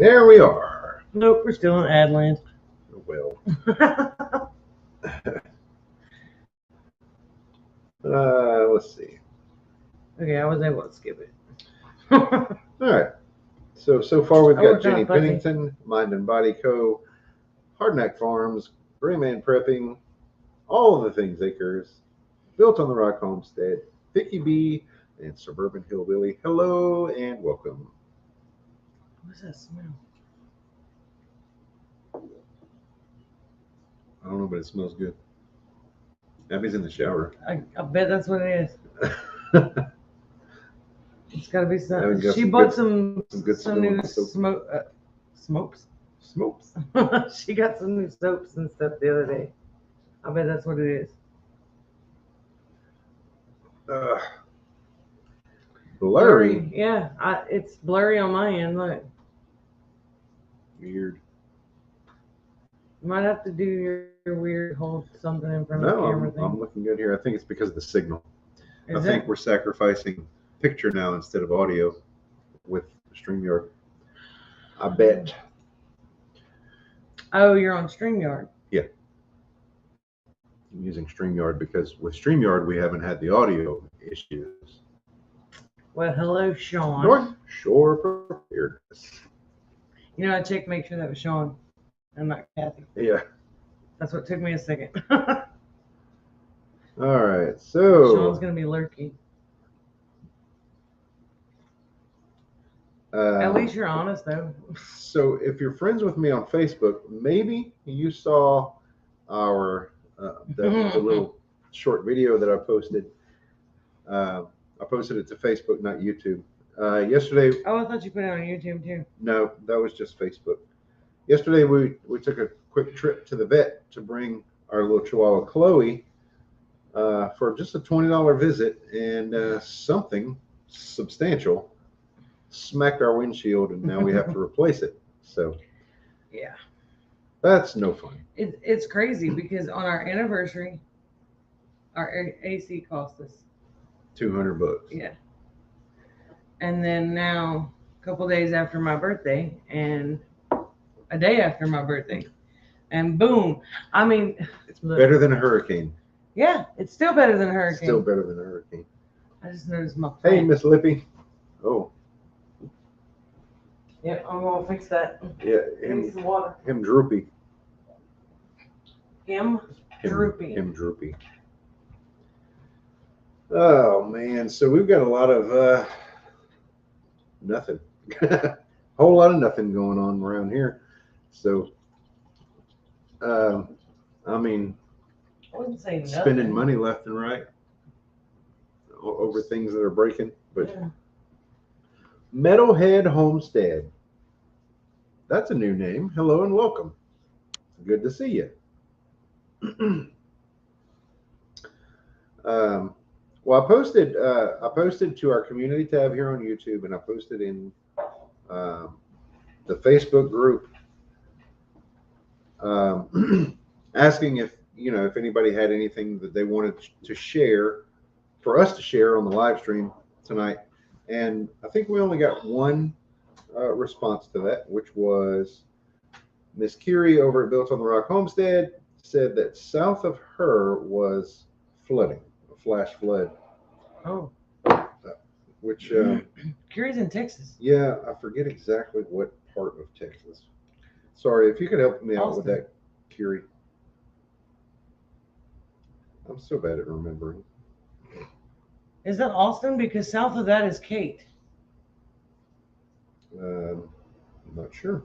there we are. Nope, we're still in Adland. Well. Let's see. Okay, I was able to skip it. All right. So far we've got Jenny fuzzy. Pennington, Mind and Body Co., Hardneck Farms, Gray Man Prepping, All of the Things Acres, Built on the Rock Homestead, Vicky B, and Suburban Hillbilly. Hello and welcome. What's that smell? I don't know, but it smells good. Abby's in the shower. I bet that's what it is. It's got to be something. She some bought good- some some new good soap. smokes. Smokes. She got some new soaps and stuff the other day. I bet that's what it is. Blurry. Yeah, it's blurry on my end. Look, Weird. you might have to do your weird hold something in front of the camera thing. I'm looking good here. I think it's because of the signal. Is I think we're sacrificing picture now instead of audio with StreamYard. I bet. Oh, you're on StreamYard. Yeah. I'm using StreamYard because with StreamYard we haven't had the audio issues. Well, hello, Sean. North Shore Preparedness. You know, I checked to make sure that was Sean and not Kathy. Yeah. That's what took me a second. All right. So Sean's going to be lurking. At least you're honest, though. So if you're friends with me on Facebook, maybe you saw our the little short video that I posted. I posted it to Facebook, not YouTube. Yesterday. Oh, I thought you put it on YouTube too. No, that was just Facebook. Yesterday we took a quick trip to the vet to bring our little Chihuahua Chloe for just a $20 visit, and something substantial smacked our windshield, and now we have to replace it. So yeah, that's no fun. It's crazy because on our anniversary, our AC cost us $200. Yeah. And then now, a couple days after my birthday, and a day after my birthday, and boom! I mean, it's better than a hurricane. Yeah, it's still better than a hurricane. Still better than a hurricane. I just noticed my plant. Hey, Miss Lippy. Oh. Yep, I'm gonna fix that. Yeah, Fix the water. Him droopy. Him droopy. Him droopy. Oh man, so we've got a lot of nothing. Whole lot of nothing going on around here. So I mean, I wouldn't say nothing. Spending money left and right over things that are breaking. But yeah. Metalhead Homestead. That's a new name. Hello and welcome. Good to see you. Well, I posted to our community tab here on YouTube, and I posted in the Facebook group asking if anybody had anything that they wanted to share for us to share on the live stream tonight. And I think we only got one response to that, which was Miss Curie over at Built on the Rock Homestead said that south of her was flooding, a flash flood. Oh. Which Curie's in Texas. Yeah, I forget exactly what part of Texas. Sorry, if you could help me out with that, Curie. I'm so bad at remembering. Is that Austin? Because south of that is Kate. I'm not sure.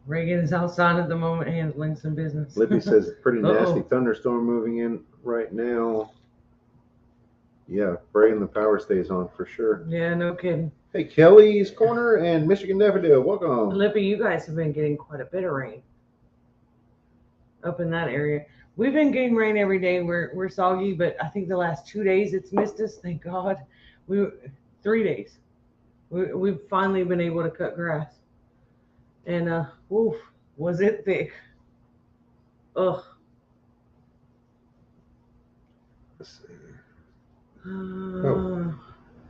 Reagan is outside at the moment handling some business. Libby says pretty nasty thunderstorm moving in right now. Yeah, praying the power stays on for sure. Yeah, no kidding. Hey, Kelly's Corner and Michigan Daffodil, welcome. Lippy, you guys have been getting quite a bit of rain up in that area. We've been getting rain every day. We're soggy, but I think the last 2 days it's missed us. Thank God. 3 days. We've finally been able to cut grass. And oof, was it thick? Ugh.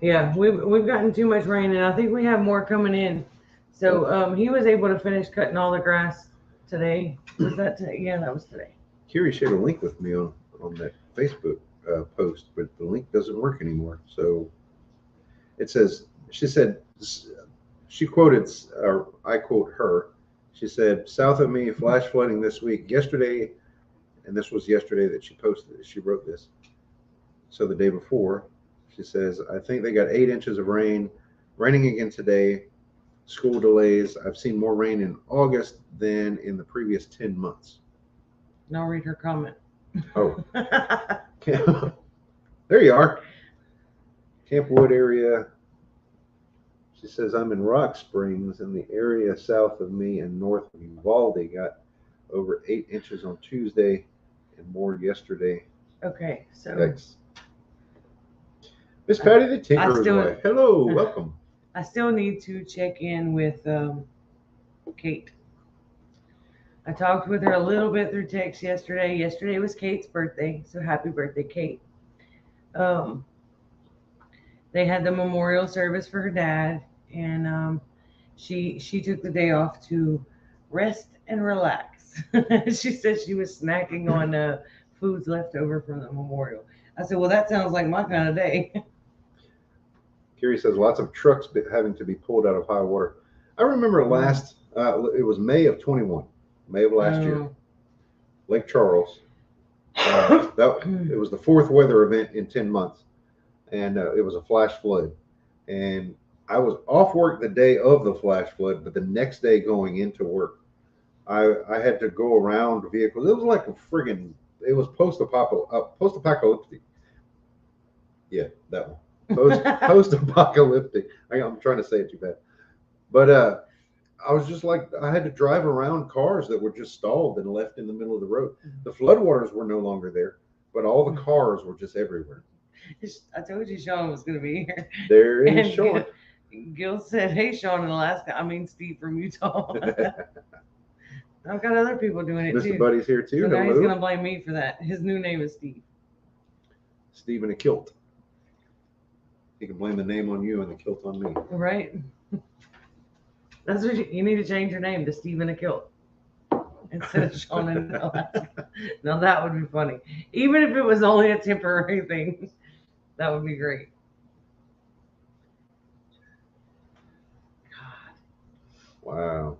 Yeah, we've gotten too much rain, and I think we have more coming in. So he was able to finish cutting all the grass today. Was that today? Yeah, that was today. Kiri shared a link with me on that Facebook post, but the link doesn't work anymore. So it says, she quoted, or I quote her. She said, "South of me, flash flooding this week. Yesterday," and this was yesterday that she posted it. She wrote this. So the day before, she says, "I think they got 8 inches of rain, raining again today. School delays. I've seen more rain in August than in the previous 10 months." And I'll read her comment. Oh, there you are. Camp Wood area. She says, "I'm in Rock Springs, and the area south of me and north of Uvalde got over 8 inches on Tuesday and more yesterday." Okay, so Thanks. Miss Patty the Tinkerer's wife. Hello, welcome. I still need to check in with Kate. I talked with her a little bit through text yesterday. Yesterday was Kate's birthday, so happy birthday, Kate. They had the memorial service for her dad, and she took the day off to rest and relax. She said she was snacking on foods left over from the memorial. I said, well, that sounds like my kind of day. Kiri says, "Lots of trucks having to be pulled out of high water." I remember it was May of 21, May of last year, Lake Charles. It was the fourth weather event in 10 months, and it was a flash flood. And I was off work the day of the flash flood, but the next day going into work, I had to go around vehicles. It was like it was post-apocalyptic. Yeah, that one. Post-apocalyptic. I'm trying to say it too bad. But I was just like, I had to drive around cars that were just stalled and left in the middle of the road. The floodwaters were no longer there, but all the cars were just everywhere. I told you Sean was going to be here. There is Sean. Gil said, "Hey, Sean in Alaska." I mean, Steve from Utah. I've got other people doing it Mr. too. Buddy's here too. So now he's going to blame me for that. His new name is Steve. Steve in a kilt. He can blame the name on you and the kilt on me. Right. That's what you need to change your name to Steve in a kilt instead of Sean in Alaska. Now that would be funny. Even if it was only a temporary thing, that would be great. God. Wow.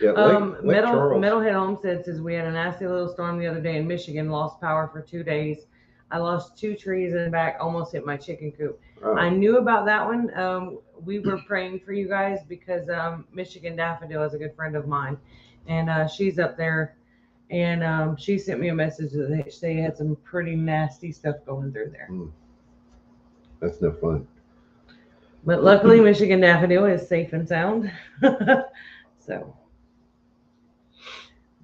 Yeah, Lake Charles. Metalhead Homestead says, "We had a nasty little storm the other day in Michigan, lost power for 2 days. I lost 2 trees in the back, almost hit my chicken coop." Oh. I knew about that one. We were praying for you guys because Michigan Daffodil is a good friend of mine, and she's up there, and she sent me a message that they had some pretty nasty stuff going through there. That's no fun. But luckily, Michigan Daffodil is safe and sound. So,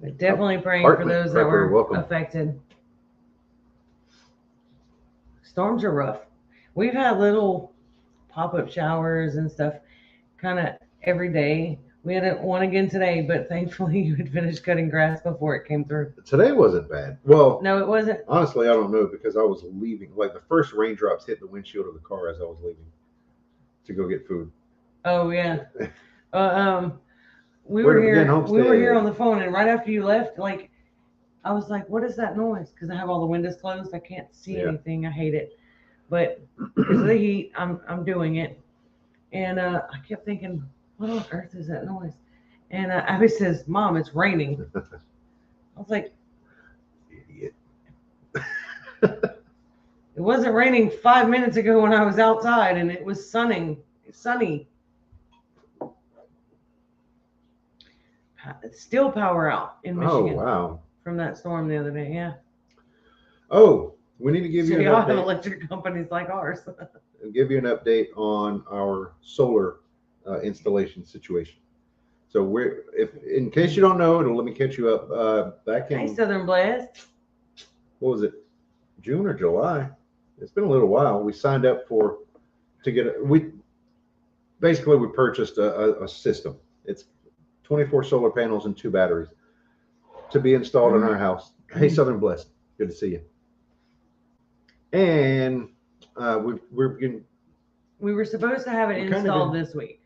but definitely praying for those that were affected. Storms are rough. We've had little pop-up showers and stuff kind of every day. We had one again today, but thankfully you had finished cutting grass before it came through. Today wasn't bad. Well, no, it wasn't. Honestly, I don't know because I was leaving. Like the first raindrops hit the windshield of the car as I was leaving to go get food. Oh yeah. We were here on the phone, and right after you left, like I was like, "What is that noise?" Because I have all the windows closed. I can't see anything. I hate it. But because of the heat, I'm doing it. And I kept thinking, what on earth is that noise? And Abby says, "Mom, it's raining." I was like, idiot. It wasn't raining 5 minutes ago when I was outside, and it was sunny. Still power out in Michigan. Oh, wow. From that storm the other day, yeah. Oh, we need to give you an update. Y'all have electric companies like ours. Give you an update on our solar installation situation. So in case you don't know, let me catch you up. Back in Southern Blast. What was it? June or July? It's been a little while. We signed up we purchased a system. It's 24 solar panels and 2 batteries to be installed in our house. Hey, Southern Blessed. Good to see you. And we were supposed to have it We're kind of installed in-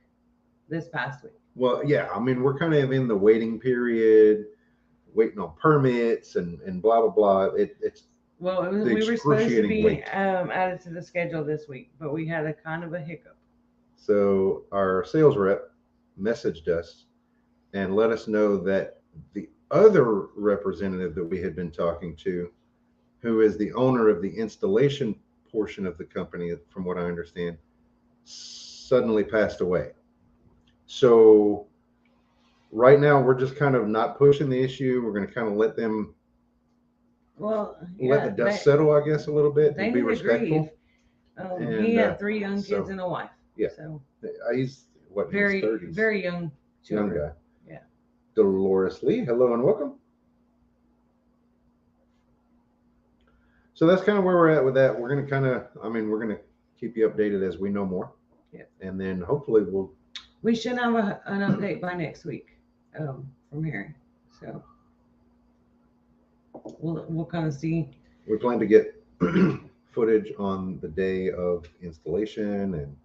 this past week. well, yeah, I mean, we're kind of in the waiting period, waiting on permits and blah, blah, blah. It's Well, the we were supposed to excruciating be wait. added to the schedule this week, but we had a kind of a hiccup. So our sales rep messaged us and let us know that the other representative that we had been talking to, who is the owner of the installation portion of the company, from what I understand, suddenly passed away. So right now we're just kind of not pushing the issue. We're going to kind of let them let the dust settle, I guess, a little bit They and be need to respectful. grieve. He had 3 young kids and a wife. Yeah. So He's what, in very, his 30s? very young children. Young guy. Yeah. Dolores Lee, hello and welcome. So that's kind of where we're at with that. We're going to keep you updated as we know more. Yeah. And then hopefully we should have an update by next week from Harry. So we'll kind of see. We plan to get footage on the day of installation and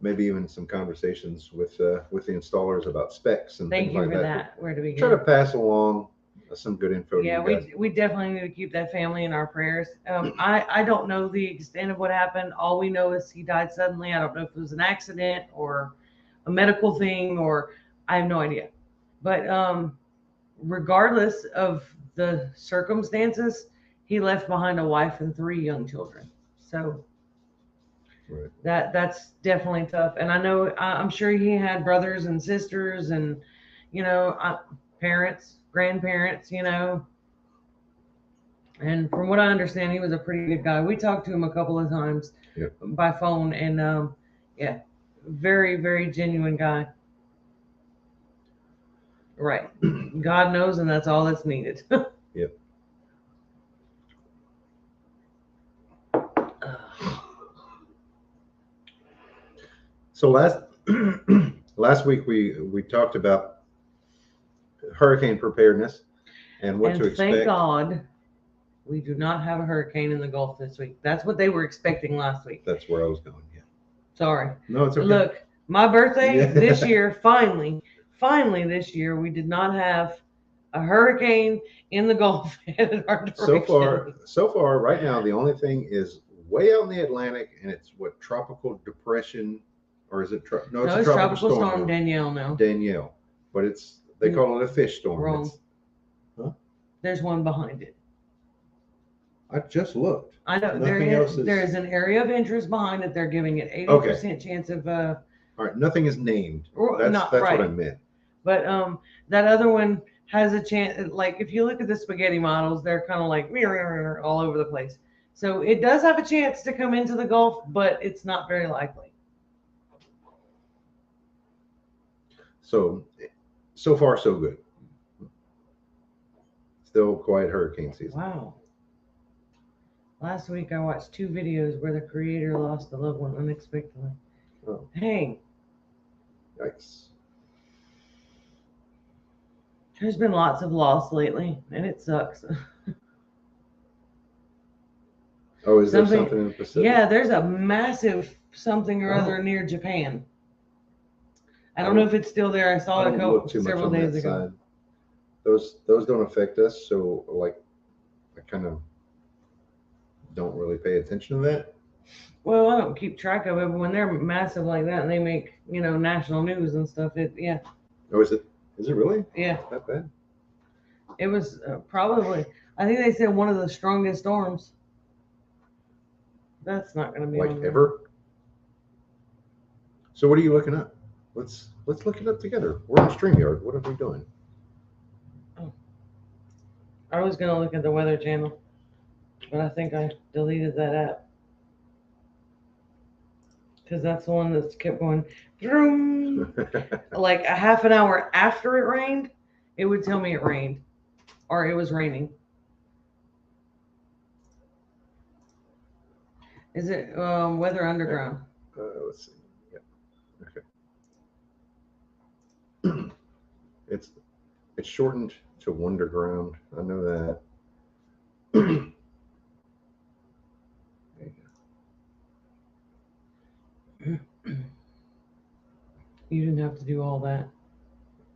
maybe even some conversations with the installers about specs and Thank things you like for that. Where do we Try to pass along some good info. Yeah, to you guys. we definitely need to keep that family in our prayers. I don't know the extent of what happened. All we know is he died suddenly. I don't know if it was an accident or a medical thing, or I have no idea. But regardless of the circumstances, he left behind a wife and 3 young children. So right. That's definitely tough. And I know I'm sure he had brothers and sisters and parents, grandparents, and from what I understand, he was a pretty good guy. We talked to him a couple of times by phone, and yeah, very, very genuine guy. Right. God knows, and that's all that's needed. Yep. So last week we talked about hurricane preparedness and what to expect. Thank God we do not have a hurricane in the Gulf this week. That's what they were expecting last week. That's where I was going. Yeah. Sorry. No, it's okay. Look, my birthday this year, finally this year, we did not have a hurricane in the Gulf headed our direction. So far, right now, the only thing is way out in the Atlantic, and it's what, tropical depression, or is it? No, it's a tropical storm. Danielle now. Danielle, but they call it a fish storm. Wrong. There's one behind it. I just looked. I know there is an area of interest behind it. They're giving it 80% chance of. All right, nothing is named. That's right. What I meant. But that other one has a chance. Like if you look at the spaghetti models, they're kind of like all over the place. So it does have a chance to come into the Gulf, but it's not very likely. So far, so good. Still quiet hurricane season. Wow. Last week I watched 2 videos where the creator lost a loved one unexpectedly. Oh. Dang. Yikes. There's been lots of loss lately, and it sucks. Oh, is there something in the Pacific? Yeah, there's a massive something or other near Japan. I don't know if it's still there. I saw it several days ago. Those don't affect us, so like I kind of don't really pay attention to that. Well, I don't keep track of it, but when they're massive like that and they make national news and stuff, Oh, is it really? Yeah. That bad? It was probably. I think they said one of the strongest storms. That's not going to be like ever. So what are you looking up? Let's look it up together. We're on StreamYard. What are we doing? Oh. I was going to look at the Weather Channel, but I think I deleted that app because that's the one that's kept going. Like a half an hour after it rained, it would tell me it rained or it was raining. Is it Weather Underground? Let's see. Yeah. Okay. It's shortened to Wonderground. I know that. You didn't have to do all that.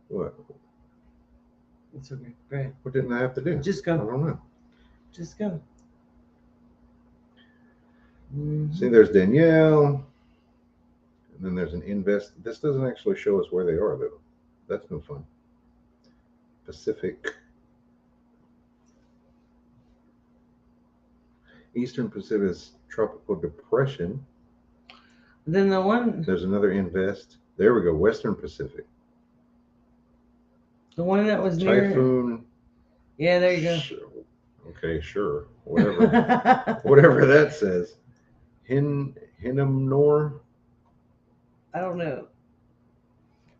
What? It's okay. Go ahead. What didn't I have to do? Just I go. don't know. Just go. See, there's Danielle. And then there's an invest. This doesn't actually show us where they are, though. That's no fun. Pacific. Eastern Pacific is tropical depression. Then the one. There's another invest. There we go. Western Pacific. The one that was near. Typhoon. Yeah, there you go. Okay, sure. Whatever. Whatever that says. Hinamnor. I don't know.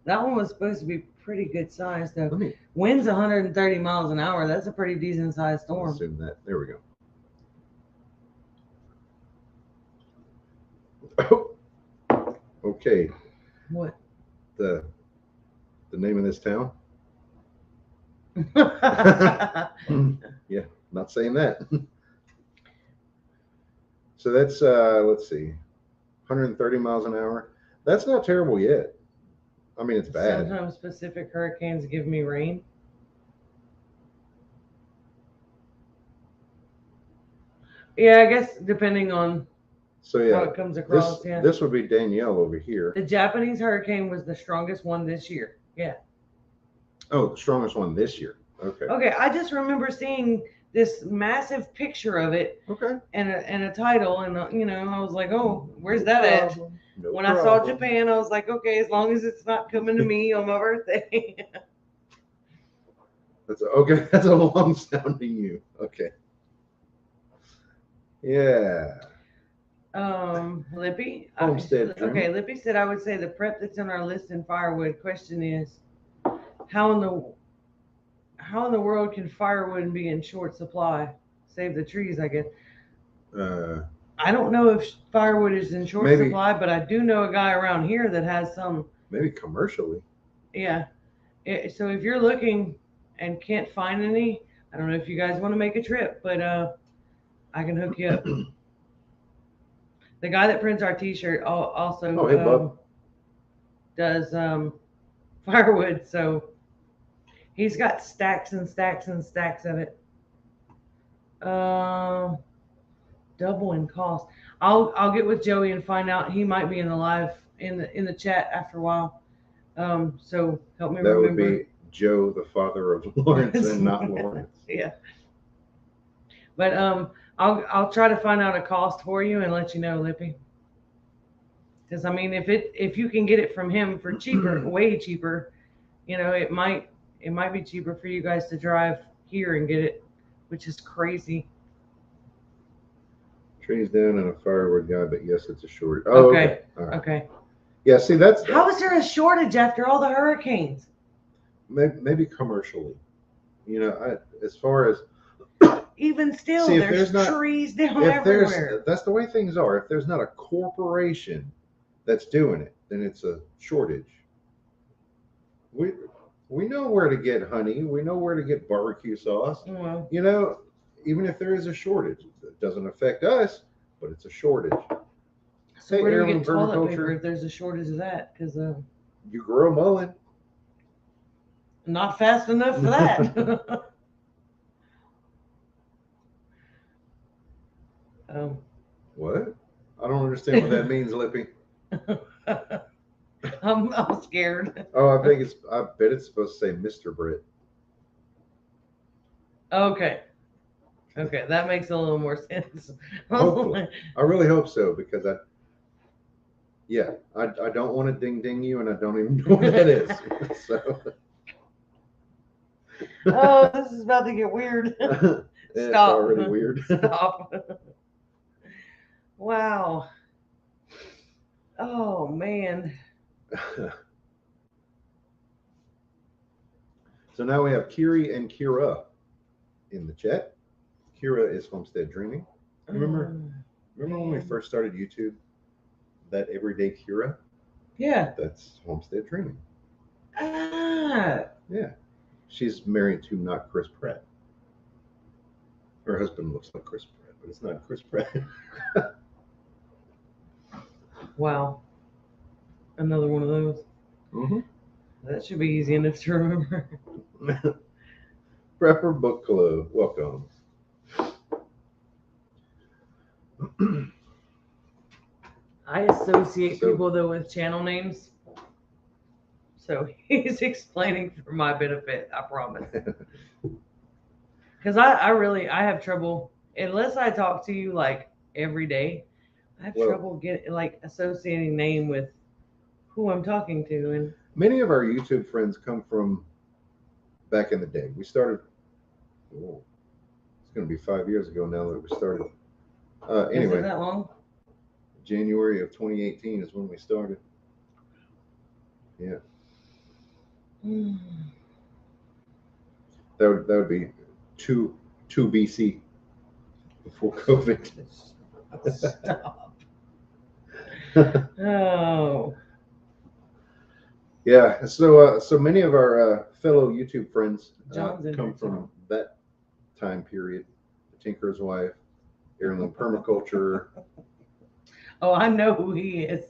That one was supposed to be pretty good size, though. Let me Wind's 130 miles an hour. That's a pretty decent sized storm. assume that. There we go. Okay. What? The name of this town? Yeah, not saying that. So that's let's see, 130 miles an hour. That's not terrible yet. I mean, it's bad. Sometimes Pacific hurricanes give me rain. Yeah, I guess depending on So how yeah, it comes across. this Yeah. this would be Danielle over here. The Japanese hurricane was the strongest one this year. Yeah. Oh, the strongest one this year. Okay. Okay, I just remember seeing this massive picture of it Okay. and a title, and I was like, oh, where's that at? No When I saw problem. Japan, I was like, okay, as long as it's not coming to me on my birthday. That's okay. That's a long sounding you. Okay. Yeah. Lippy. Homestead Dream. Okay, Lippy said I would say the prep that's on our list in firewood. Question is, how in the world can firewood be in short supply? Save the trees, I guess. I don't know if firewood is in short Maybe. supply, but I do know a guy around here that has some. Maybe commercially. Yeah. So if you're looking and can't find any, I don't know if you guys want to make a trip, but I can hook you up. The guy that prints our T-shirt also Oh, hey, bub. does firewood, so he's got stacks and stacks and stacks of it. Double in cost. I'll get with Joey and find out. He might be in the live in the chat after a while. So help me That remember. would be Joe, the father of Lawrence, and not Lawrence. Yeah. But I'll try to find out a cost for you and let you know, Lippy. Because I mean, if you can get it from him for cheaper, way cheaper, it might be cheaper for you guys to drive here and get it, which is crazy. Trees down and a firewood guy, but yes, it's a shortage. Oh, okay. All right. Okay. Yeah, see, that's How is there a shortage after all the hurricanes? maybe commercially. As far as Even still, See, if there's there's not- trees down if everywhere. that's the way things are. If there's not a corporation that's doing it, then it's a shortage. We know where to get honey. We know where to get barbecue sauce. Well, Even if there is a shortage, it doesn't affect us, but it's a shortage. so Hey, where do we heirloom get toilet permaculture. paper if there's a shortage of that? Because You grow mullein. not fast enough for that. What? I don't understand what that means, Lippy. I'm scared. Oh, I bet it's supposed to say Mr. Britt. Okay, that makes a little more sense. Hopefully. I really hope so, because I don't want to ding you, and I don't even know what that is. So Oh, this is about to get weird. it's Stop. already weird. Stop. Wow. Oh man. So now we have Kiri and Kira in the chat. Kira is Homestead Dreaming. Remember when we first started YouTube? That everyday Kira? Yeah. That's Homestead Dreaming. Ah. Yeah. She's married to not Chris Pratt. Her husband looks like Chris Pratt, but it's not Chris Pratt. Wow. Another one of those. That should be easy enough to remember. Prepper Book Club, welcome. I associate So- people though with channel names. So he's explaining for my benefit, I promise. Because I have trouble, unless I talk to you like every day, I have Well- trouble associating name with who I'm talking to. And Many of our YouTube friends come from back in the day. We started, it's going to be 5 years ago now that we started. is it Anyway, that long? January of 2018 is when we started. Yeah. That would be 2 BC before COVID. Stop. Oh. Yeah, so many of our fellow YouTube friends John's in come here, from too. that time period. The Tinker's Wife, Heirloom Permaculture. Oh, I know who he is.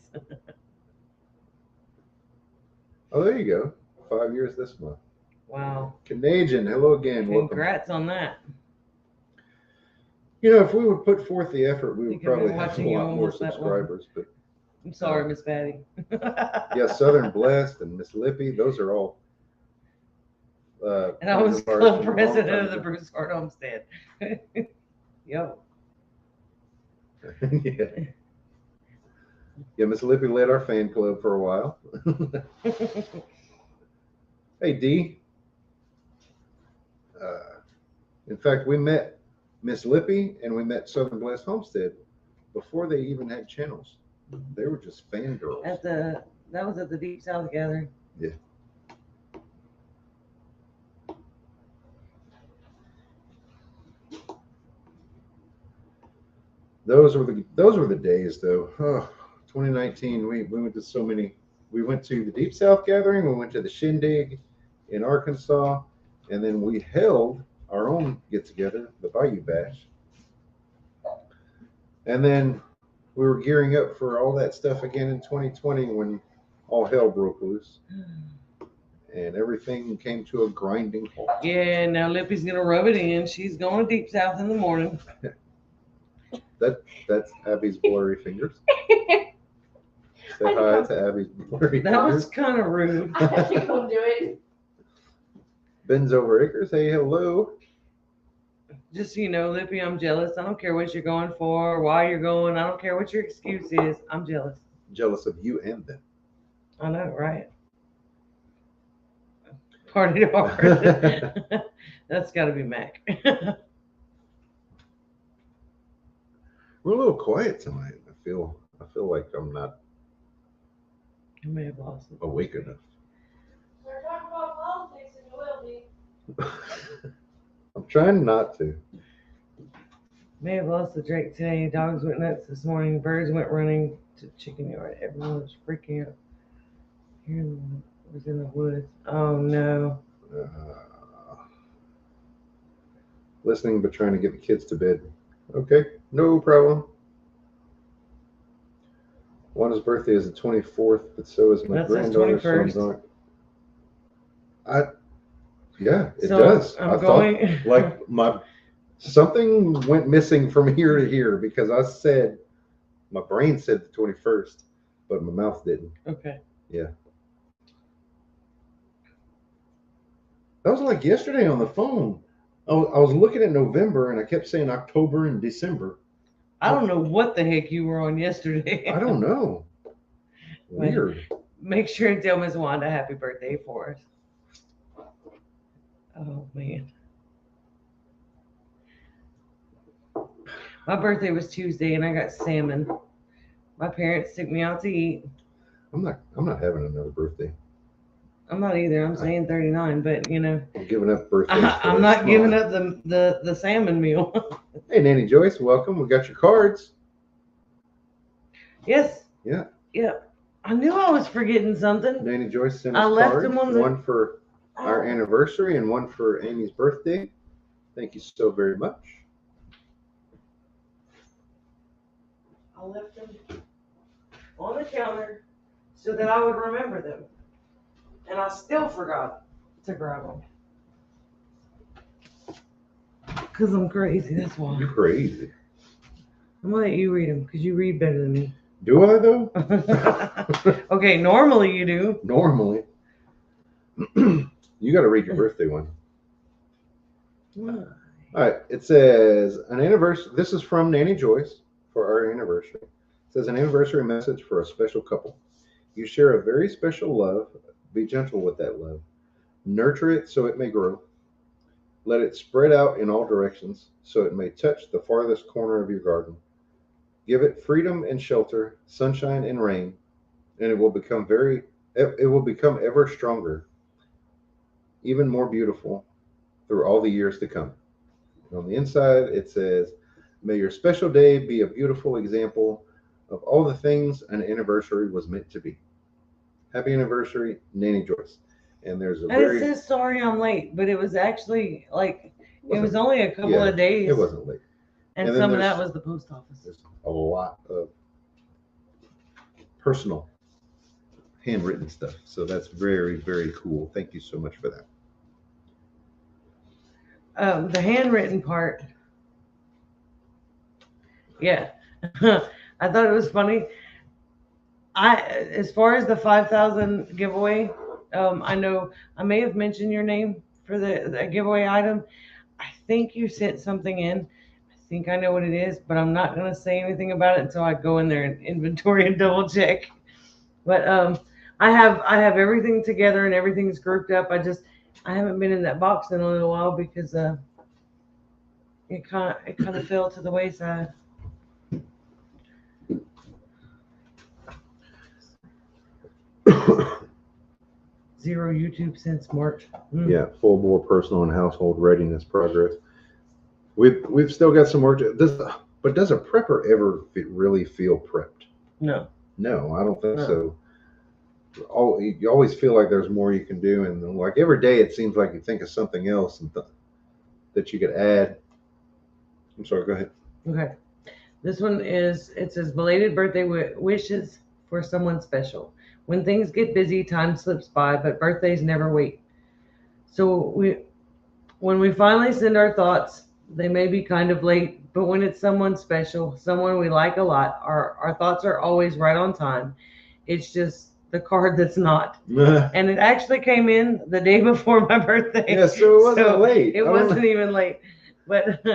Oh, there you go. 5 years this month. Wow. Canadian, hello again. Welcome. Congrats on that. You know, if we would put forth the effort, we would Think I've been probably have a watching you lot more almost that long. subscribers. But I'm sorry, Miss Patty. yeah, Southern Blessed and Miss Lippy, those are all. And I was friends of ours club from a long president time of the ago. Broussard Homestead. Yo. Yeah. Yeah, Miss Lippy led our fan club for a while. Hey, D. In fact, we met Miss Lippy and we met Southern Blessed Homestead before they even had channels. They were just fangirls. That was at the Deep South Gathering. Yeah. Those were the days, though. Oh, 2019, we went to so many. We went to the Deep South Gathering. We went to the Shindig in Arkansas, and then we held our own get together, the Bayou Bash. And then we were gearing up for all that stuff again in 2020 when all hell broke loose and everything came to a grinding halt. Yeah, now Lippy's gonna rub it in. She's going Deep South in the morning. That's Abby's blurry fingers. Say hi to Abby's blurry That fingers. was kind of rude. I think I'll do it. Ben's over acres. Hey, hello. Just so you know, Lippy, I'm jealous. I don't care what you're going for, why you're going. I don't care what your excuse is. I'm jealous. Jealous of you and them. I know, right? Party hard. That's got to be Mac. We're a little quiet tonight. I feel like I'm not I may have lost it. awake enough. We're talking about politics and you will be. I'm trying not to. May have lost the Drake today. Dogs went nuts this morning. Birds went running to the chicken yard. Everyone was freaking out. Here was in the woods. Oh no. Listening, but trying to get the kids to bed. Okay, no problem. Wanda's birthday is the 24th, but so is my That says granddaughter. 21st. Yeah, it So, does. I'm I going. thought like something went missing from here to here because I said my brain said the 21st, but my mouth didn't. Okay. Yeah. That was like yesterday on the phone. I was looking at November and I kept saying October and December. I don't know what the heck you were on yesterday. I don't know. Weird. Make sure and tell Miss Wanda happy birthday for us. Oh man. My birthday was Tuesday and I got salmon. My parents took me out to eat. I'm not having another birthday. I'm not either. I'm saying 39, but you know, I'm giving up birthdays. I'm not giving up the salmon meal. Hey, Nanny Joyce, welcome. We got your cards. Yes. Yeah. Yep. I knew I was forgetting something. Nanny Joyce sent I us left cards. them on the- One for our anniversary and one for Amy's birthday. Thank you so very much. I left them on the counter so that I would remember them. and I still forgot to grab them. Because I'm crazy, that's why. You're crazy. I'm gonna let you read them because you read better than me. Do I though? Okay, normally you do. Normally. You got to read your birthday one. All right. It says an anniversary. This is from Nanny Joyce for our anniversary. It says an anniversary message for a special couple. You share a very special love. Be gentle with that love. Nurture it so it may grow. Let it spread out in all directions so it may touch the farthest corner of your garden. Give it freedom and shelter, sunshine and rain, and it will become ever stronger, even more beautiful through all the years to come. And on the inside, it says, may your special day be a beautiful example of all the things an anniversary was meant to be. Happy anniversary, Nanny Joyce. And there's a And it says sorry I'm late, but it was actually like it was only a couple of days. It wasn't late. And then some of that was the post office. There's a lot of personal handwritten stuff. So that's very, very cool. Thank you so much for that. The handwritten part. Yeah. I thought it was funny. As far as the 5,000 giveaway, I know I may have mentioned your name for the giveaway item. I think you sent something in. I think I know what it is, but I'm not going to say anything about it until I go in there and inventory and double check. But I have everything together and everything's grouped up. I haven't been in that box in a little while because it kind of fell to the wayside. Zero YouTube since March. Yeah, full bore personal and household readiness progress. We've still got some work to do. But does a prepper ever really feel prepped? No. No, I don't think so. You always feel like there's more you can do, and like every day it seems like you think of something else and that you could add. I'm sorry, go ahead. Okay. This one it says belated birthday wishes for someone special. When things get busy, time slips by, but birthdays never wait. So when we finally send our thoughts, they may be kind of late, but when it's someone special, someone we like a lot, our thoughts are always right on time. It's just the card that's not. And it actually came in the day before my birthday. Yeah, so it wasn't late. It wasn't even late. But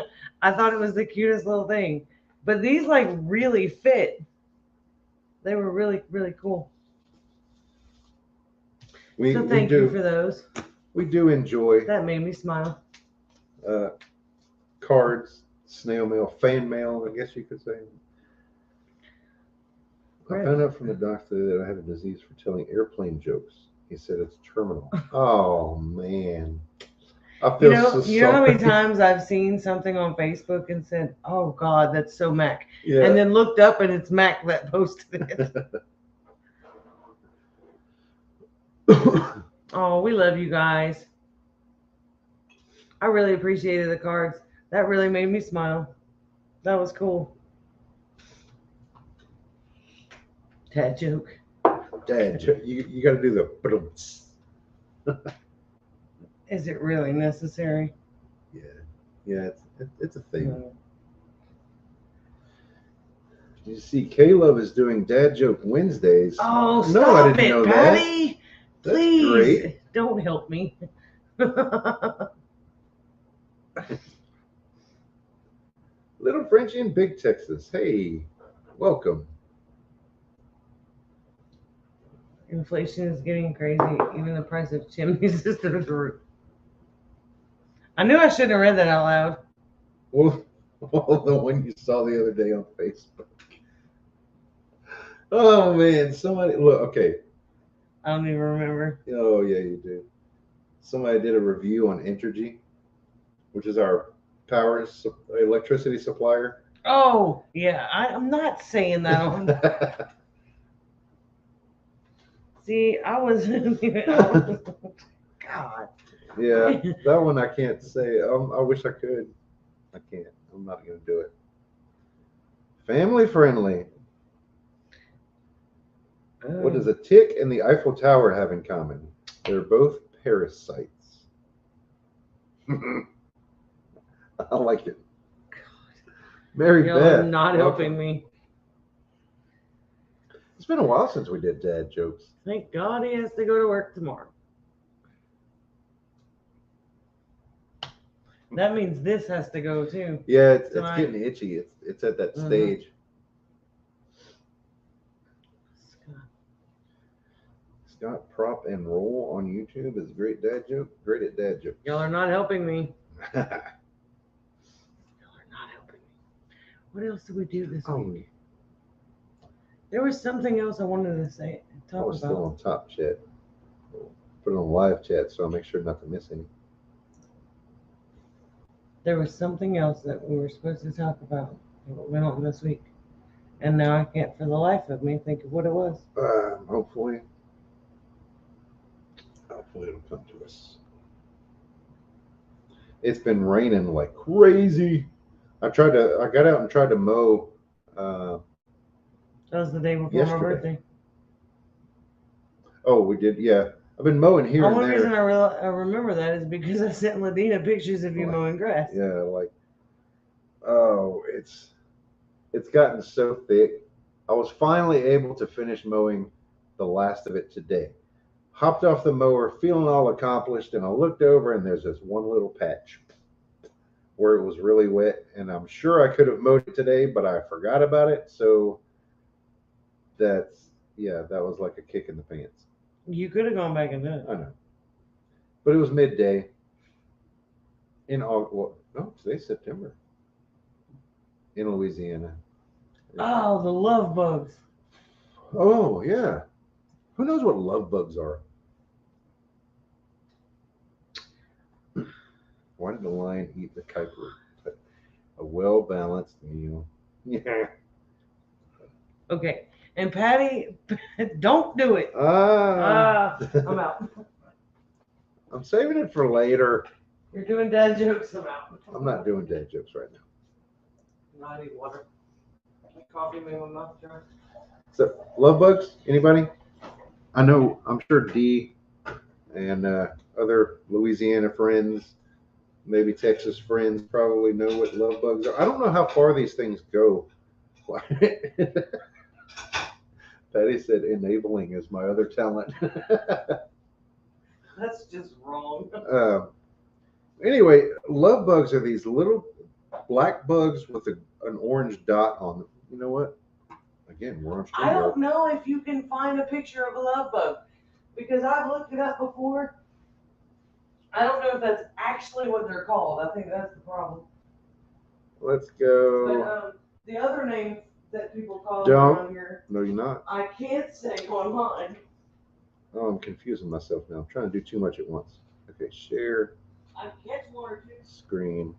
I thought it was the cutest little thing. But these like really fit. They were really, really cool. So thank you for those. We do enjoy that. Made me smile. Cards, snail mail, fan mail, I guess you could say. I found out from the doctor that I have a disease for telling airplane jokes. He said it's terminal. Oh man, I feel so sorry. You know how many times I've seen something on Facebook and said, "Oh God, that's so Mac," and then looked up and it's Mac that posted it. Oh, we love you guys. I really appreciated the cards. That really made me smile. That was cool. Dad joke. Dad joke. You got to do the. Is it really necessary? Yeah, it's a thing. You see, Caleb is doing Dad Joke Wednesdays. Oh, stop I didn't know Patty. That. That's Please great. Don't help me. Little Frenchie in Big Texas. Hey, welcome. Inflation is getting crazy. Even the price of chimneys is through the roof. I knew I shouldn't have read that out loud. Well, the one you saw the other day on Facebook. Oh man, somebody look. Okay. I don't even remember. Oh yeah, you do. Somebody did a review on Entergy, which is our electricity supplier. Oh yeah, I'm not saying that on. See, I was God. Yeah, that one I can't say. I wish I could. I can't. I'm not going to do it. Family friendly. What does a tick and the Eiffel Tower have in common? They're both parasites. I like it. Mary Y'all Beth. are not welcome. helping me. It's been a while since we did dad jokes. Thank God he has to go to work tomorrow. That means this has to go too. Yeah, it's Tonight. getting itchy. It's at that Mhm. stage. Scott Prop and Roll on YouTube is great dad joke. Great at dad jokes. Y'all are not helping me. Y'all are not helping me. What else did we do this week? There was something else I wanted to say. I Talk was still about. on top chat. Put it on live chat so I'll make sure not to miss any. There was something else that we were supposed to talk about that went on this week. And now I can't for the life of me think of what it was. Hopefully it'll come to us. It's been raining like crazy. I got out and tried to mow. That was the day before my Yesterday. birthday. Oh, we did, yeah. I've been mowing here The and only reason there. I remember that is because I sent Ladina pictures of you mowing grass. Yeah, like, oh, it's gotten so thick. I was finally able to finish mowing the last of it today. Hopped off the mower, feeling all accomplished, and I looked over and there's this one little patch where it was really wet, and I'm sure I could have mowed it today, but I forgot about it. So that was like a kick in the pants. You could have gone back and done it. I know, but it was midday in August. Well, no, today's September in Louisiana. Oh, the love bugs. Oh yeah, who knows what love bugs are? Why did the lion eat the kuiper? A well-balanced meal. Yeah. Okay. And Patty, don't do it. I'm out. I'm saving it for later. You're doing dad jokes. I'm out. I'm not doing dad jokes right now. No, I need water. Coffee made my mouth dry. So, love bugs? Anybody? I'm sure Dee and other Louisiana friends, maybe Texas friends, probably know what love bugs are. I don't know how far these things go. Patty said enabling is my other talent. That's just wrong. Anyway, love bugs are these little black bugs with an orange dot on them. You know what? Again, we're on I don't know if you can find a picture of a love bug because I've looked it up before. I don't know if that's actually what they're called. I think that's the problem. Let's go. But the other name that people call them around here, no, you're not. I can't say online. Oh, I'm confusing myself now. I'm trying to do too much at once. Okay, share. I catch one or two. Screen.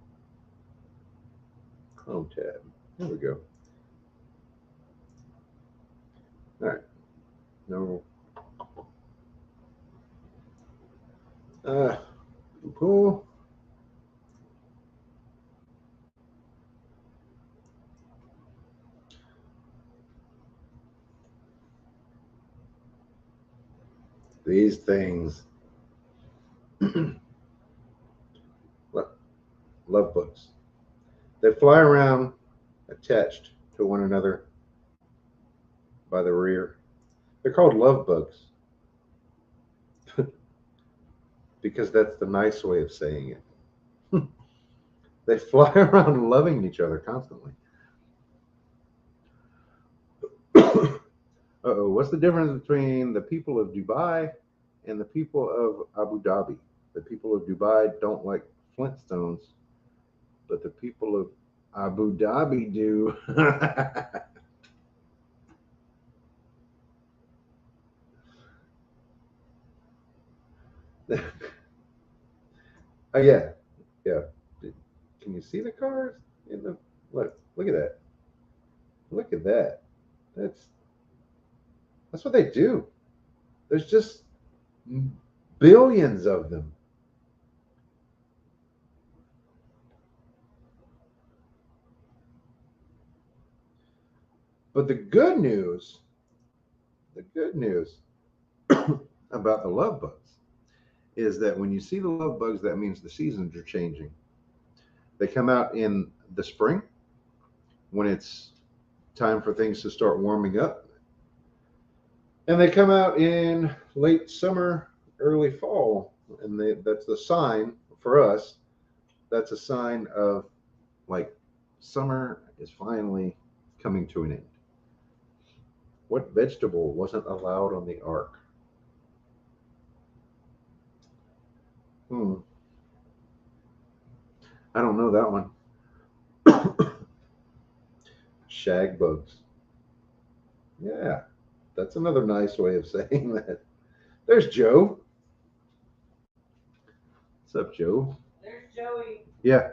Chrome tab. There we go. All right. No. Cool. These things. Love bugs. They fly around attached to one another by the rear. They're called love bugs because that's the nice way of saying it. They fly around loving each other constantly. Uh-oh, what's the difference between the people of Dubai and the people of Abu Dhabi? The people of Dubai don't like Flintstones, but the people of Abu Dhabi do. Oh yeah. Can you see the cars in the look at that. Look at that. That's what they do. There's just billions of them. But the good news about the love bugs is that when you see the love bugs, that means the seasons are changing. They come out in the spring when it's time for things to start warming up. And they come out in late summer, early fall. And that's the sign for us. That's a sign of like summer is finally coming to an end. What vegetable wasn't allowed on the ark? I don't know that one. Shag bugs. Yeah, that's another nice way of saying that. There's Joe. What's up, Joe? There's Joey. Yeah.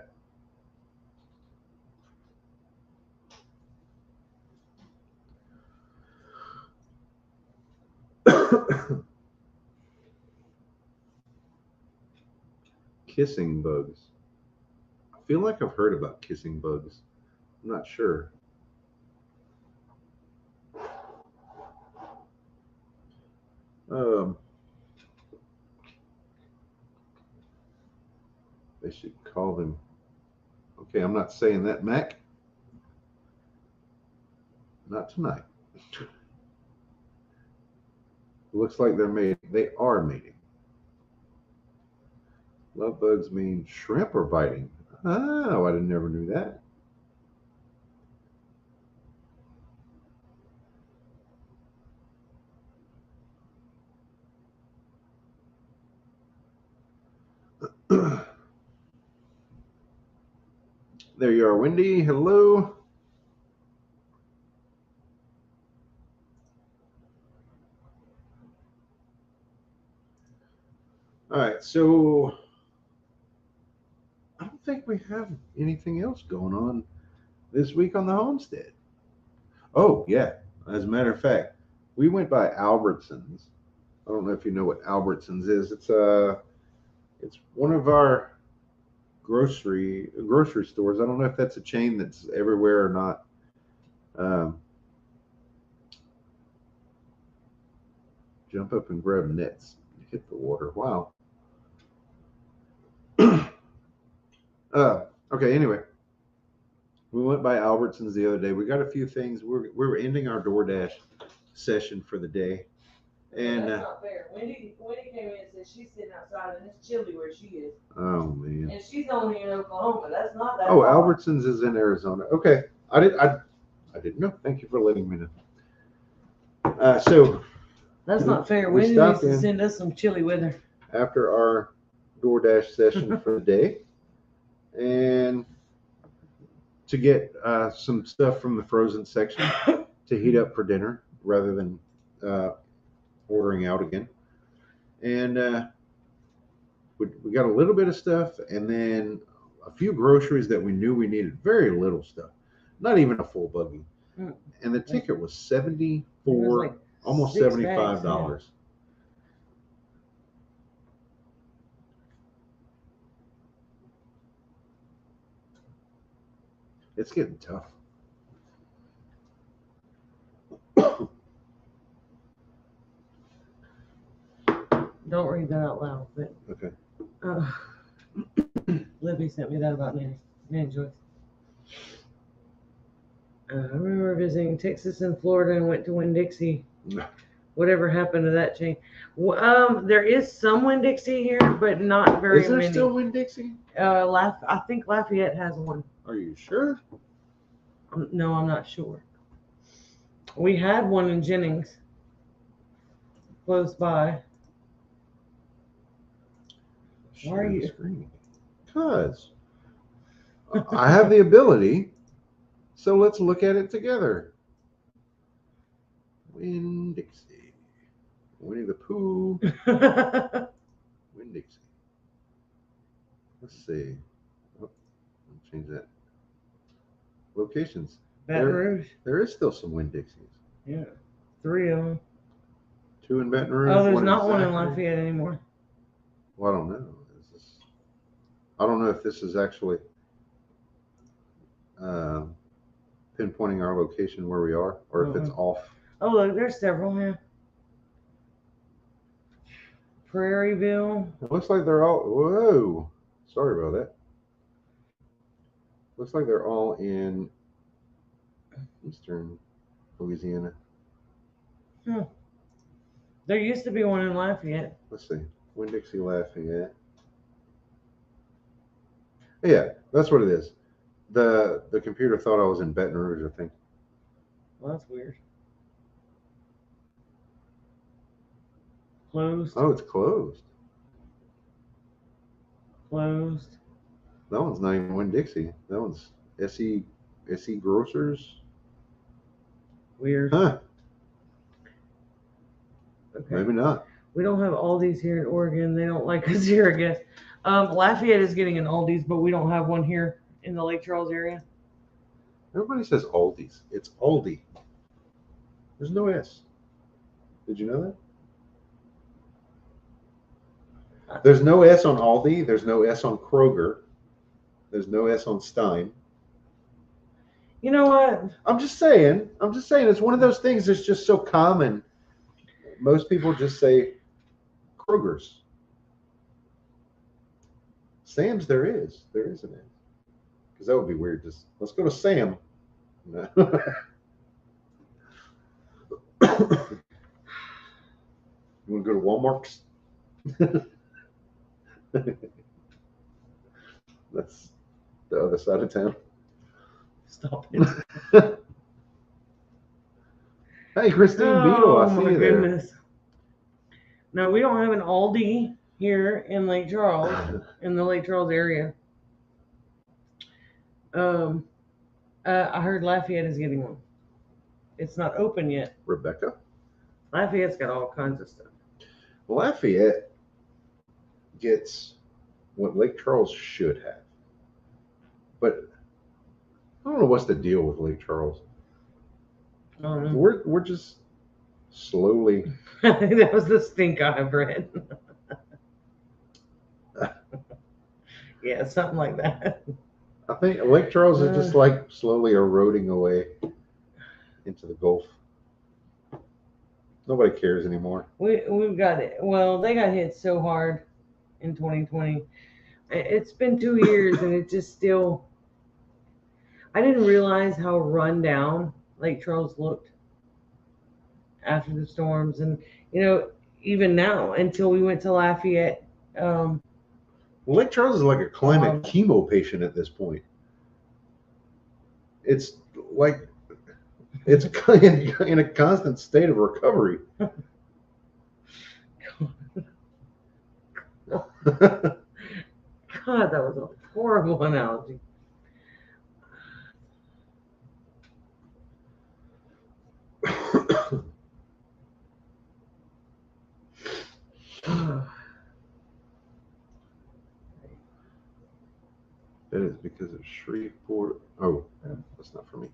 Kissing bugs. I feel like I've heard about kissing bugs. I'm not sure. Um, they should call them. Okay, I'm not saying that, Mac. Not tonight. Looks like they're mating. They are mating. Love bugs mean shrimp are biting. Oh, I never knew that. There you are, Wendy. Hello. All right, so I don't think we have anything else going on this week on the homestead. Oh, yeah. As a matter of fact, we went by Albertsons. I don't know if you know what Albertsons is. It's one of our grocery stores. I don't know if that's a chain that's everywhere or not. Jump up and grab nets. Hit the water. Wow. Okay. Anyway, we went by Albertsons the other day. We got a few things. We were ending our DoorDash session for the day, and that's not fair. Wendy came in and said she's sitting outside and it's chilly where she is. oh man. And she's only in Oklahoma. That's not that. Oh, far. Albertsons is in Arizona. Okay, I didn't know. Thank you for letting me know. So that's not fair. we Wendy needs stopped to in send us some chilly weather. after our DoorDash session for the day, and to get some stuff from the frozen section to heat up for dinner rather than ordering out again. And we got a little bit of stuff, and then a few groceries that we knew we needed. Very little stuff, not even a full buggy. And the ticket was $74, almost $75. Yeah. It's getting tough. Don't read that out loud, but Okay. Libby sent me that about Nanny Joyce. I remember visiting Texas and Florida and went to Winn-Dixie. Whatever happened to that chain? There is some Winn-Dixie here, but not very Is there many. still Winn-Dixie? I think Lafayette has one. Are you sure? No, I'm not sure. We had one in Jennings, close by. Why are you? Because I have the ability, so let's look at it together. Winn-Dixie. Winnie the Pooh. Winn-Dixie. Let's see. Oh, I'll change that. Locations. Baton Rouge. There is still some Winn-Dixies. Yeah, 3 of them. 2 in Baton Rouge. Oh, there's not one in Lafayette anymore. Well, I don't know. I don't know if this is actually pinpointing our location where we are, or if it's off. Oh, look, there's several here. Prairieville. It looks like they're all. Whoa. Sorry about that. Looks like they're all in eastern Louisiana. There used to be one in Lafayette. Let's see. Winn-Dixie Lafayette. Yeah, that's what it is. The computer thought I was in Baton Rouge, I think. Well, that's weird. Closed. Oh, it's closed. Closed. That one's not even Winn-Dixie. That one's SE Grocers. Weird. Huh. Okay. Maybe not. We don't have Aldi's here in Oregon. They don't like us here, I guess. Lafayette is getting an Aldi's, but we don't have one here in the Lake Charles area. Everybody says Aldi's. It's Aldi. There's no S. Did you know that? There's no S on Aldi. There's no S on Kroger. There's no S on Stein. You know what? I'm just saying. It's one of those things that's just so common. Most people just say Kroger's. Sam's there is an S. Because that would be weird. Just let's go to Sam. No. You want to go to Walmart's? That's the other side of town. Stop it. Hey, Christine Beadle, I see you there. No, we don't have an Aldi here in Lake Charles, in the Lake Charles area. I heard Lafayette is getting one. It's not open yet. Rebecca? Lafayette's got all kinds of stuff. Lafayette gets what Lake Charles should have. But I don't know what's the deal with Lake Charles. We're just slowly. That was the stink eye bread. Yeah, something like that. I think Lake Charles is just like slowly eroding away into the Gulf. Nobody cares anymore. We've got it. Well, they got hit so hard in 2020. It's been 2 years and it just still. I didn't realize how run down Lake Charles looked after the storms, and even now until we went to Lafayette. Lake Charles is like a climate chemo patient at this point. It's like it's in a constant state of recovery. God, that was a horrible analogy. That is because of Shreveport. Oh, that's not for me.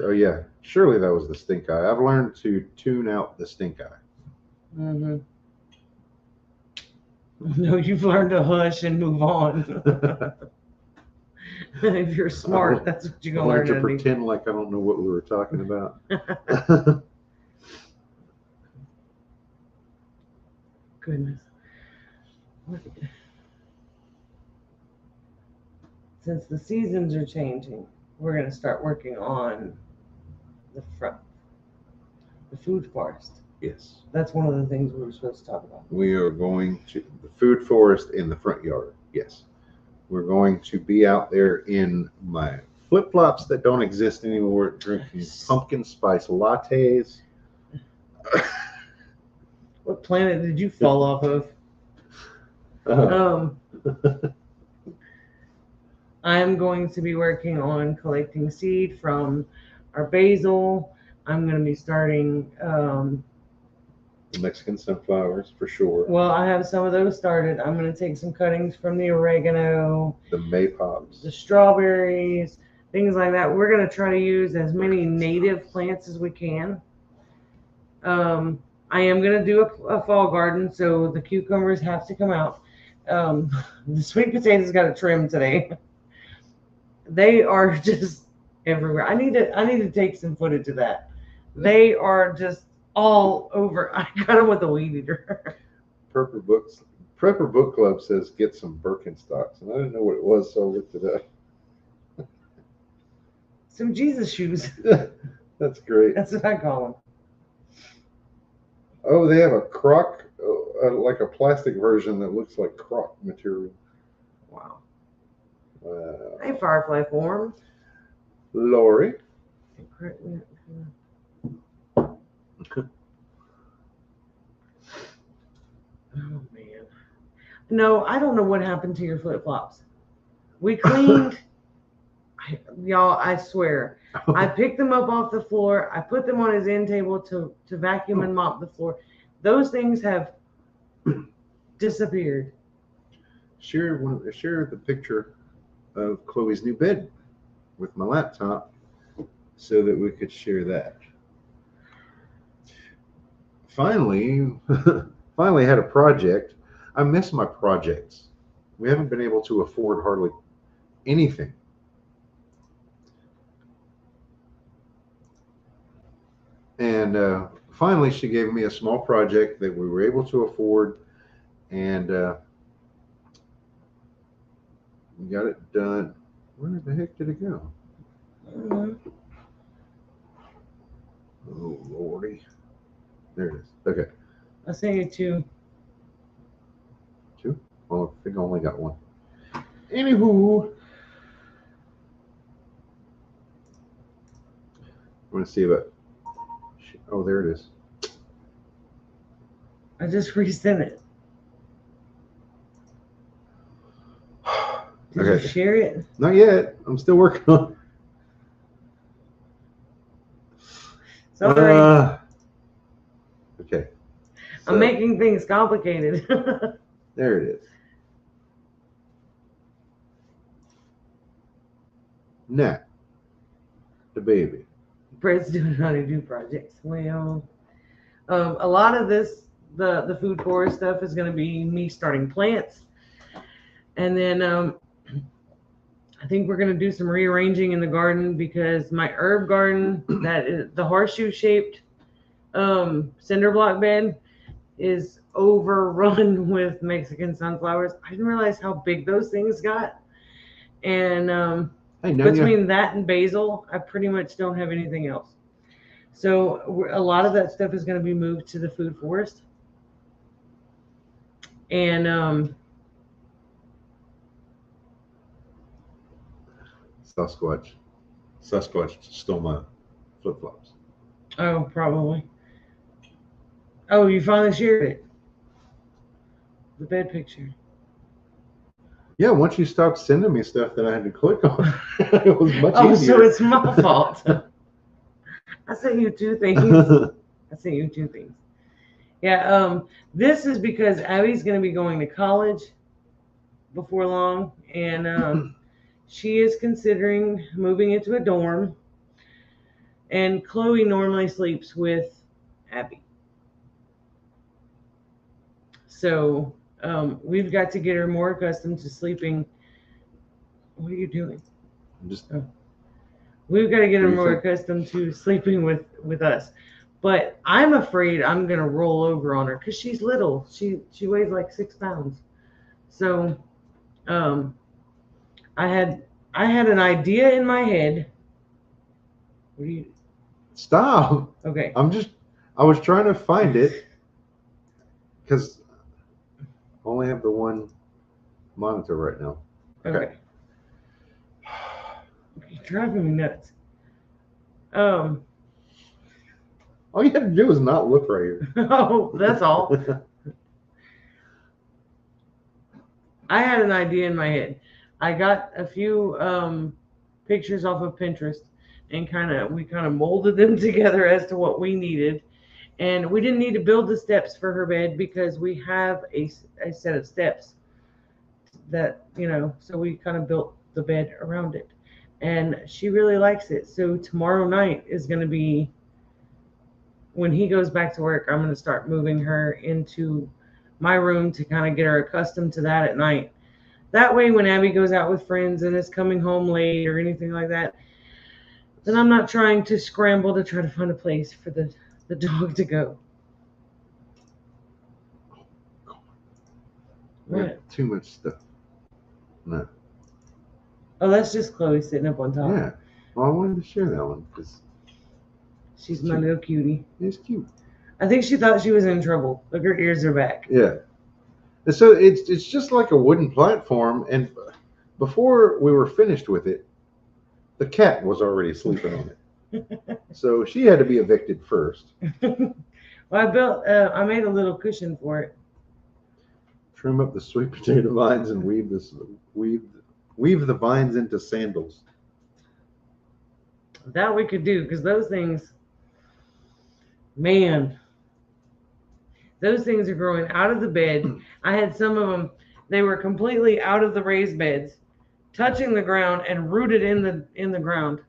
Oh yeah, surely that was the stink eye. I've learned to tune out the stink eye. Mm-hmm. No, you've learned to hush and move on. If you're smart, that's what you're gonna learn to pretend like I don't know what we were talking about. Goodness. Since the seasons are changing, we're going to start working on the food forest. Yes. That's one of the things we were supposed to talk about. We are going to the food forest in the front yard. Yes. We're going to be out there in my flip-flops that don't exist anymore, drinking pumpkin spice lattes. What planet did you fall off of? I'm going to be working on collecting seed from our basil. I'm going to be starting Mexican sunflowers for sure. Well, I have some of those started. I'm going to take some cuttings from the oregano, the maypops, the strawberries, things like that. We're going to try to use as many native plants as we can. I am going to do a fall garden, so the cucumbers have to come out. The sweet potatoes got a trim today. They are just everywhere. I need to take some footage of that. They are just all over. I got him with a weed eater. Prepper Book Club says get some Birkenstocks, and I didn't know what it was, so I looked it up. Some Jesus shoes. That's great. That's what I call them. Oh, they have a croc, like a plastic version that looks like croc material. Wow. Wow. Hey, Firefly form. Lori. Oh man. No, I don't know what happened to your flip flops. We cleaned. Y'all, I swear. I picked them up off the floor. I put them on his end table to vacuum and mop the floor. Those things have disappeared. Share the picture of Chloe's new bed with my laptop so that we could share that. Finally had a project. I miss my projects. We haven't been able to afford hardly anything. And finally, she gave me a small project that we were able to afford, and we got it done. Where the heck did it go? Oh, Lordy. There it is. Okay. I'll send you two. Two? Well, I think I only got one. Anywho. I'm going to see about. Oh, there it is. I just resent it. Did Okay. you share it? Not yet. I'm still working on it. Sorry. Okay. I'm making things complicated. There it is. Now, the baby. Brett's doing honey-do projects. Well, a lot of this, the food forest stuff is going to be me starting plants. And then I think we're going to do some rearranging in the garden because my herb garden, that is the horseshoe-shaped cinder block bed, is overrun with Mexican sunflowers. I didn't realize how big those things got. And between that and basil, I pretty much don't have anything else. So a lot of that stuff is going to be moved to the food forest. And Sasquatch stole my flip-flops. Oh, probably. Oh, you finally shared it. The bed picture. Yeah, once you stopped sending me stuff that I had to click on, it was much easier. So it's my fault. I sent you two things. Yeah, this is because Abby's going to be going to college before long, and she is considering moving into a dorm, and Chloe normally sleeps with Abby. So we've got to get her more accustomed to sleeping. What are you doing? We've got to get her more accustomed to sleeping with us. But I'm afraid I'm going to roll over on her because she's little. She weighs like 6 pounds. So I had an idea in my head. What do you? Stop. Okay. I was trying to find it because I only have the one monitor right now. Okay. You're driving me nuts. All you have to do is not look right here. Oh, that's all. I had an idea in my head. I got a few pictures off of Pinterest and we kind of molded them together as to what we needed. And we didn't need to build the steps for her bed because we have a set of steps that, so we kind of built the bed around it. And she really likes it. So tomorrow night is going to be, when he goes back to work, I'm going to start moving her into my room to kind of get her accustomed to that at night. That way, when Abby goes out with friends and is coming home late or anything like that, then I'm not trying to scramble to try to find a place for the the dog to go. We have What? too much stuff. No. Oh, that's just Chloe sitting up on top. Yeah. Well, I wanted to share that one because She's my little cutie. it's cute. I think she thought she was in trouble. Look, her ears are back. Yeah. And so it's just like a wooden platform, and before we were finished with it, the cat was already sleeping on it. So she had to be evicted first. Well, I made a little cushion for it. Trim up the sweet potato vines and weave the vines into sandals. That we could do, because those things, man, those things are growing out of the bed. I had some of them, they were completely out of the raised beds, touching the ground and rooted in the ground.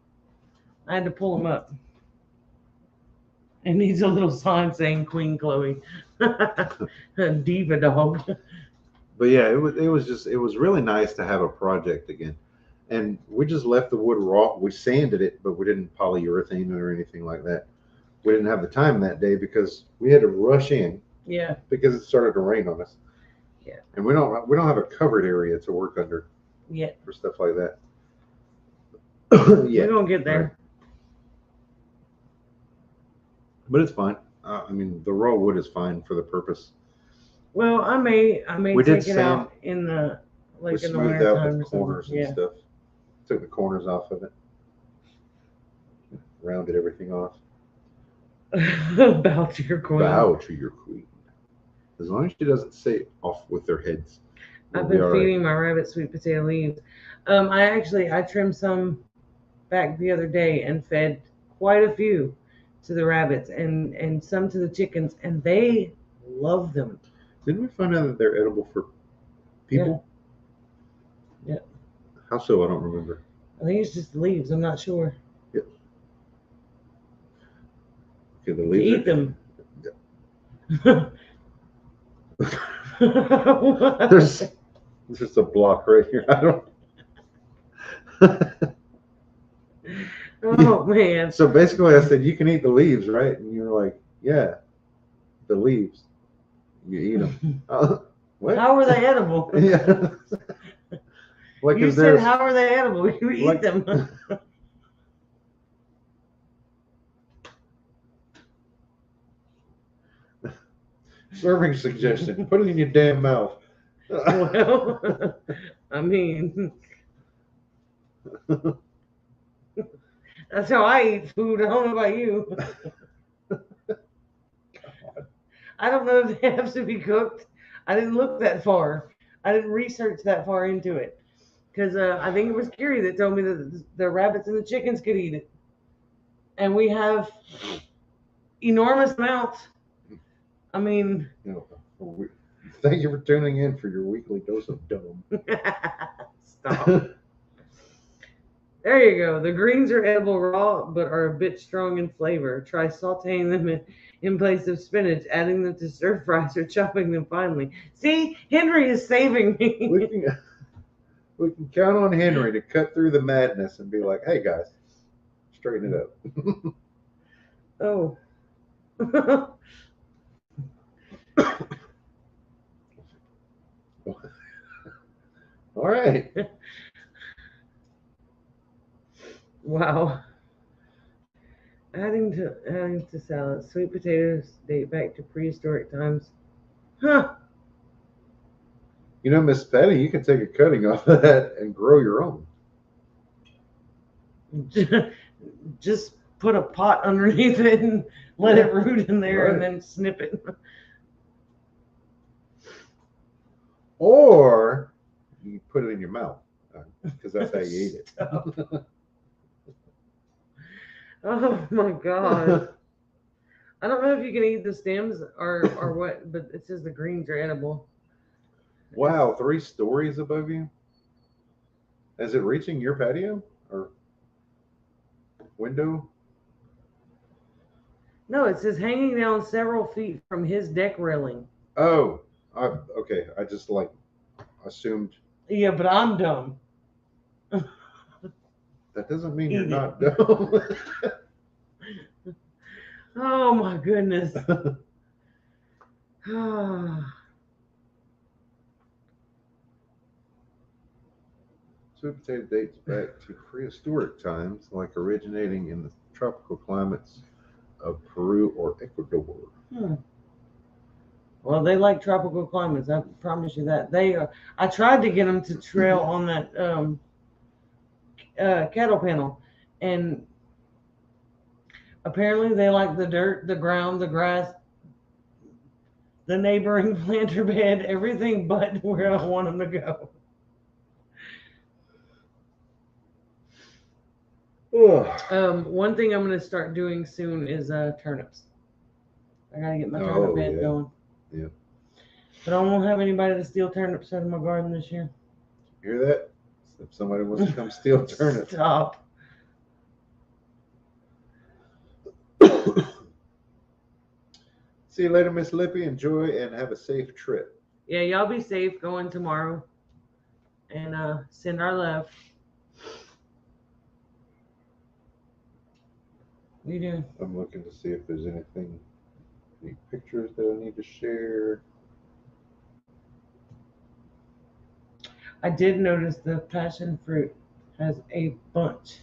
I had to pull them up. It needs a little sign saying Queen Chloe. Diva dog. But yeah, it was really nice to have a project again. And we just left the wood raw. We sanded it, but we didn't polyurethane it or anything like that. We didn't have the time that day because we had to rush in. Yeah. Because it started to rain on us. Yeah. And we don't have a covered area to work under. Yeah. For stuff like that. Yeah. We're gonna get there. Right. But it's fine. I mean, the raw wood is fine for the purpose. Well, I may We did take it sand. out in the We in the smoothed winter out time the or corners something. and Yeah. stuff. Took the corners off of it. Rounded everything off. Bow to your queen. Bow to your queen. As long as she doesn't say off with their heads. I've been feeding my rabbit sweet potato leaves. I trimmed some back the other day and fed quite a few to the rabbits and some to the chickens, and they love them. Didn't we find out that they're edible for people? Yeah. How so? I don't remember. I think it's just the leaves. I'm not sure. Yeah. Okay, the To leaves eat them. There's just a block right here. I don't. Oh man. So basically, I said you can eat the leaves, right? And you're like, yeah, the leaves. You eat them. What? How are they edible? Yeah. Like You is said, there? how are they edible? You eat Like- them. Serving suggestion. Put it in your damn mouth. Well, I mean, that's how I eat food. I don't know about you. I don't know if they have to be cooked. I didn't look that far. I didn't research that far into it. Because I think it was Carrie that told me that the rabbits and the chickens could eat it. And we have enormous amounts. I mean, Thank you for tuning in for your weekly dose of dumb. stop. There you go. The greens are edible raw, but are a bit strong in flavor. Try sauteing them in place of spinach, adding them to stir fries, or chopping them finely. See, Henry is saving me. We can count on Henry to cut through the madness and be like, hey guys, straighten it up. Oh. All right. Wow. Adding to salad. Sweet potatoes date back to prehistoric times. Huh. You know, Miss Patty, you can take a cutting off of that and grow your own. Just put a pot underneath it and let it root in there, and Right. then snip it. Or you put it in your mouth because that's how you eat it. Oh my god. I don't know if you can eat the stems or what, but it says the greens are edible. Wow, 3 stories above you? Is it reaching your patio or window? No, it says hanging down several feet from his deck railing. Oh, okay. I just assumed. Yeah, but I'm dumb. That doesn't mean Eat you're it. not dumb. Oh my goodness. Ah, Sweet potato dates back to prehistoric times, like originating in the tropical climates of Peru or Ecuador. well, they like tropical climates. I promise you that. They are. I tried to get them to trail on that cattle panel, and apparently they like the dirt, the ground, the grass, the neighboring planter bed, everything but where I want them to go. One thing I'm going to start doing soon is turnips. I got to get my turnip bed going. Yeah. But I won't have anybody to steal turnips out of my garden this year. Hear that? If somebody wants to come steal turnips. Stop. See you later, Miss Lippy. Enjoy and have a safe trip. Yeah, y'all be safe going tomorrow. And send our love. What are you doing? I'm looking to see if there's any pictures that I need to share. I did notice the passion fruit has a bunch.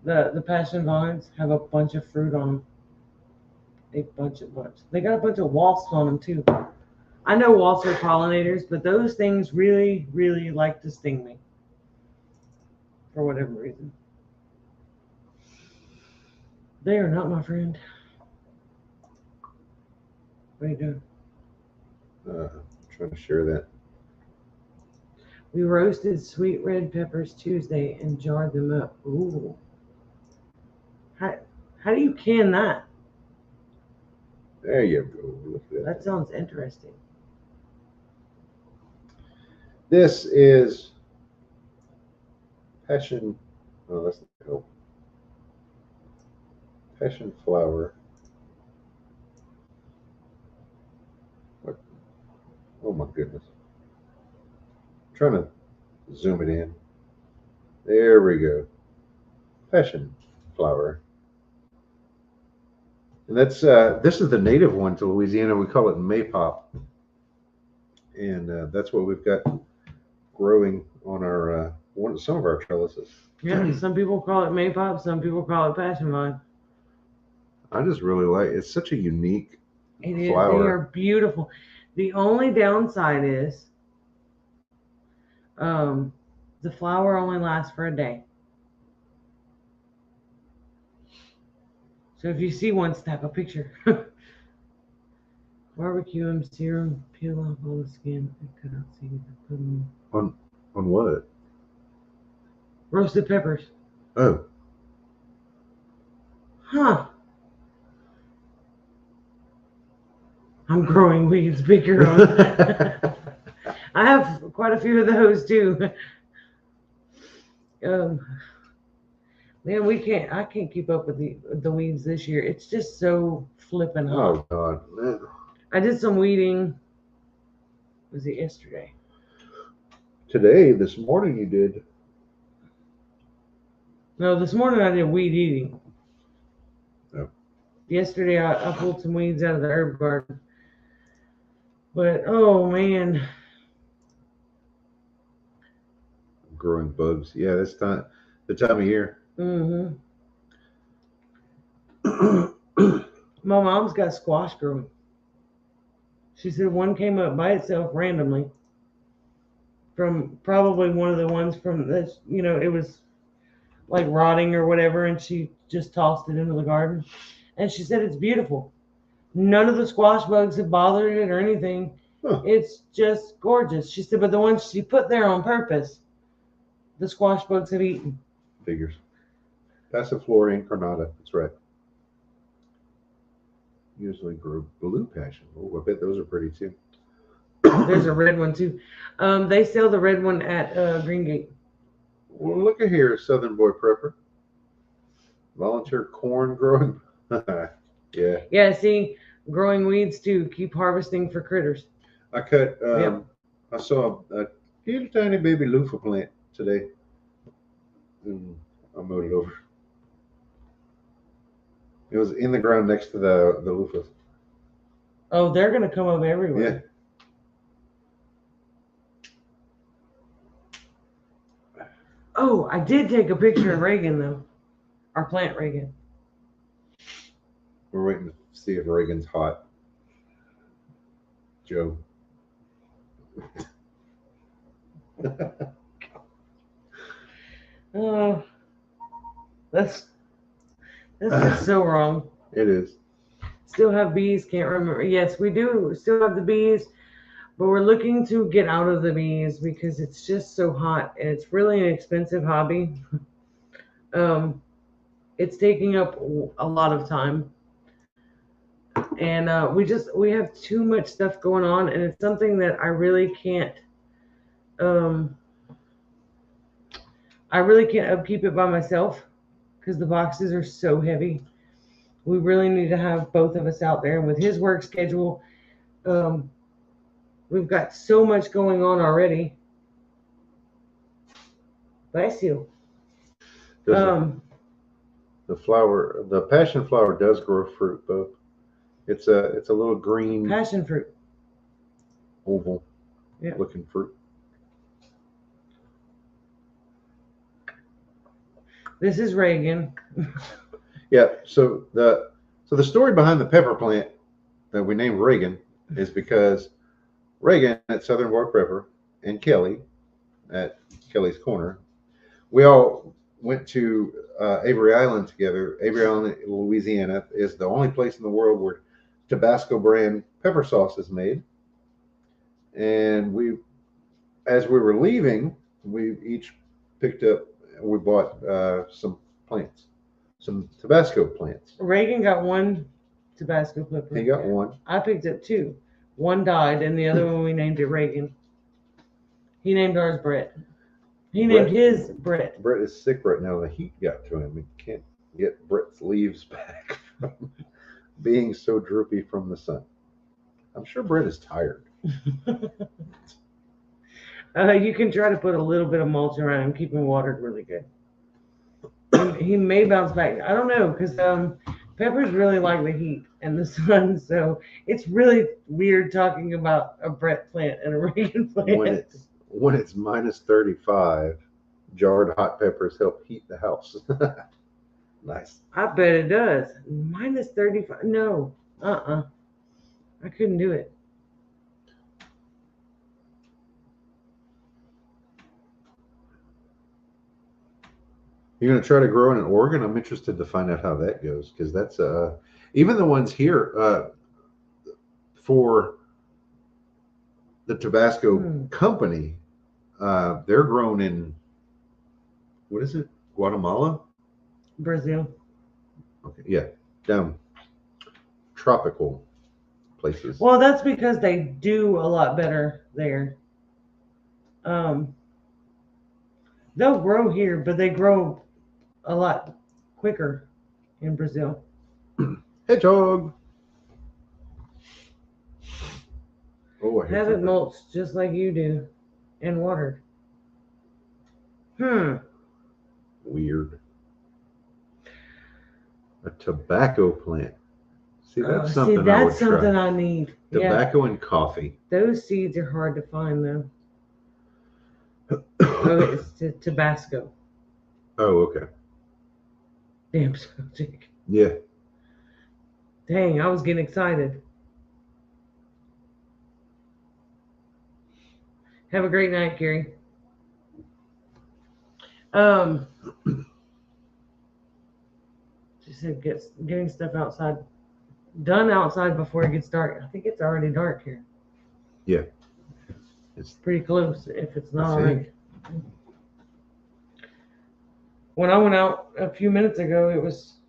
The passion vines have a bunch of fruit on them. A bunch. They got a bunch of wasps on them too. I know wasps are pollinators, but those things really, really like to sting me. For whatever reason. They are not my friend. What are you doing? Trying to share that. We roasted sweet red peppers Tuesday and jarred them up. Ooh. How do you can that? There you go. Look at that. That sounds interesting. This is passion. Oh, that's not help. Passion flower. What? Oh my goodness. I'm trying to zoom it in. There we go. Passion flower. And that's this is the native one to Louisiana. We call it maypop, and that's what we've got growing on our some of our trellises. Yeah, some people call it maypop, some people call it passion vine. I just really like it's such a unique It is. flower. They are beautiful. The only downside is the flower only lasts for a day. So if you see one, snap a picture. Barbecue them, sear them, peel off all the skin, and cut out seeds and put them On what? roasted peppers. Oh. Huh. I'm growing weeds, bigger on. I have quite a few of those too. Man, I can't keep up with the weeds this year. It's just so flipping hot. Oh God. I did some weeding. Was it yesterday? Today, this morning you did. No, this morning I did weed eating. Oh. Yesterday I pulled some weeds out of the herb garden. But oh man. Growing bugs. Yeah, that's the time of year. Mm-hmm. My mom's got squash growing. She said one came up by itself randomly from probably one of the ones from this, it was like rotting or whatever, and she just tossed it into the garden. And she said it's beautiful. None of the squash bugs have bothered it or anything. Huh. It's just gorgeous. She said, but the ones she put there on purpose, the squash bugs have eaten. Figures. Passiflora incarnata. That's right. Usually grow blue passion. Oh, I bet those are pretty too. There's a red one too. They sell the red one at Greengate. Well, look at here, Southern Boy Prepper. Volunteer corn growing. Yeah. Yeah, see, growing weeds too. Keep harvesting for critters. I cut. I saw a little tiny baby loofah plant today, and I mowed it over. It was in the ground next to the loofahs. Oh, they're gonna come up everywhere. Oh, I did take a picture of Reagan though. Our plant Reagan. We're waiting to see if Reagan's hot. Joe. Oh, that's just so wrong. It is. Still have bees, can't remember. Yes, we do still have the bees, but we're looking to get out of the bees because it's just so hot and it's really an expensive hobby. It's taking up a lot of time. And we have too much stuff going on, and it's something that I really can't upkeep it by myself because the boxes are so heavy. We really need to have both of us out there, and with his work schedule, we've got so much going on already. Bless you. The flower, the passion flower does grow fruit though. It's a little green Passion fruit. oval Yeah. looking fruit. This is Reagan. Yeah. So the story behind the pepper plant that we named Reagan is because Reagan at Southern Bar Pepper and Kelly at Kelly's Corner, we all went to Avery Island together. Avery Island, Louisiana, is the only place in the world where Tabasco brand pepper sauce is made. And as we were leaving, we each picked up. We bought some plants, some Tabasco plants. Reagan got one Tabasco pepper. He got one. I picked up two. One died, and the other one we named it Reagan. He named ours Brett. He named his Brett. Brett is sick right now. The heat got to him. He can't get Brett's leaves back from being so droopy from the sun. I'm sure Brett is tired. You can try to put a little bit of mulch around him, keep him watered really good. He may bounce back. I don't know, because peppers really like the heat and the sun, so it's really weird talking about a Brett plant and a Reagan plant. When it's minus 35, jarred hot peppers help heat the house. Nice. I bet it does. Minus 35. No. I couldn't do it. You're going to try to grow in Oregon? I'm interested to find out how that goes, because that's even the ones here for the Tabasco company, they're grown in, what is it, Guatemala? Brazil. Okay, yeah, down tropical places. Well, that's because they do a lot better there. They'll grow here, but they grow a lot quicker in Brazil. Hedgehog. Oh, I Have it mulched just like you do and watered. Weird. A tobacco plant. See, that's something I would try. I need. Tobacco and coffee. Those seeds are hard to find though. Oh, it's Tabasco. Oh, okay. Damn subject. Yeah. Dang, I was getting excited. Have a great night, Gary. She said getting stuff done outside before it gets dark. I think it's already dark here. Yeah. It's pretty close if it's not already. When I went out a few minutes ago, it was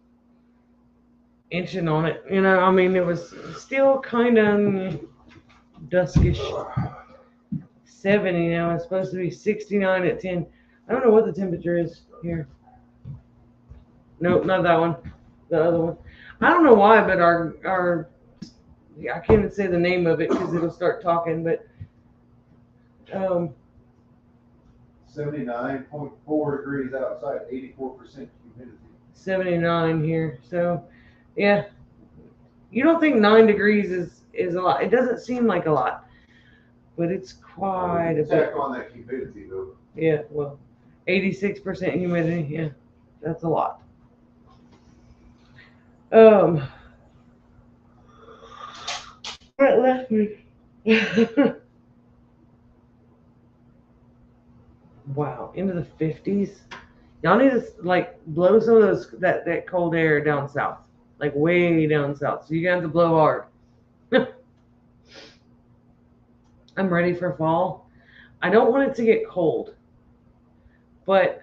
inching on it. You know, I mean, it was still kind of duskish. 70 now. It's supposed to be 69 at 10. I don't know what the temperature is here. Nope, not that one. The other one. I don't know why, but our I can't even say the name of it because it'll start talking, but 79.4 degrees outside, 84% humidity. 79 here. So Yeah. You don't think 9 degrees is a lot. It doesn't seem like a lot, but it's quite a bit. Check on that humidity though. Yeah, well, 86% humidity. Yeah, that's a lot. What left me? Wow, into the 50s. Y'all need to like blow some of those that cold air down south, like way down south. So you got to blow hard. I'm ready for fall. I don't want it to get cold, but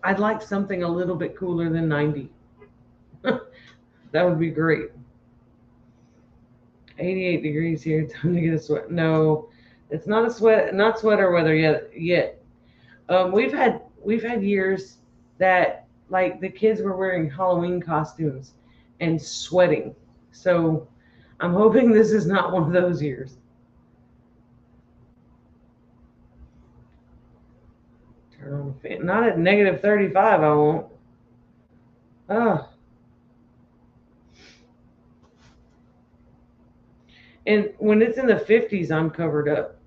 I'd like something a little bit cooler than 90. That would be great. 88 degrees here. Time to get a sweat. No, it's not not sweater weather yet. We've had years that like the kids were wearing Halloween costumes and sweating. So I'm hoping this is not one of those years. Turn on the fan. Not at negative 35, I won't. Ah. And when it's in the 50s, I'm covered up.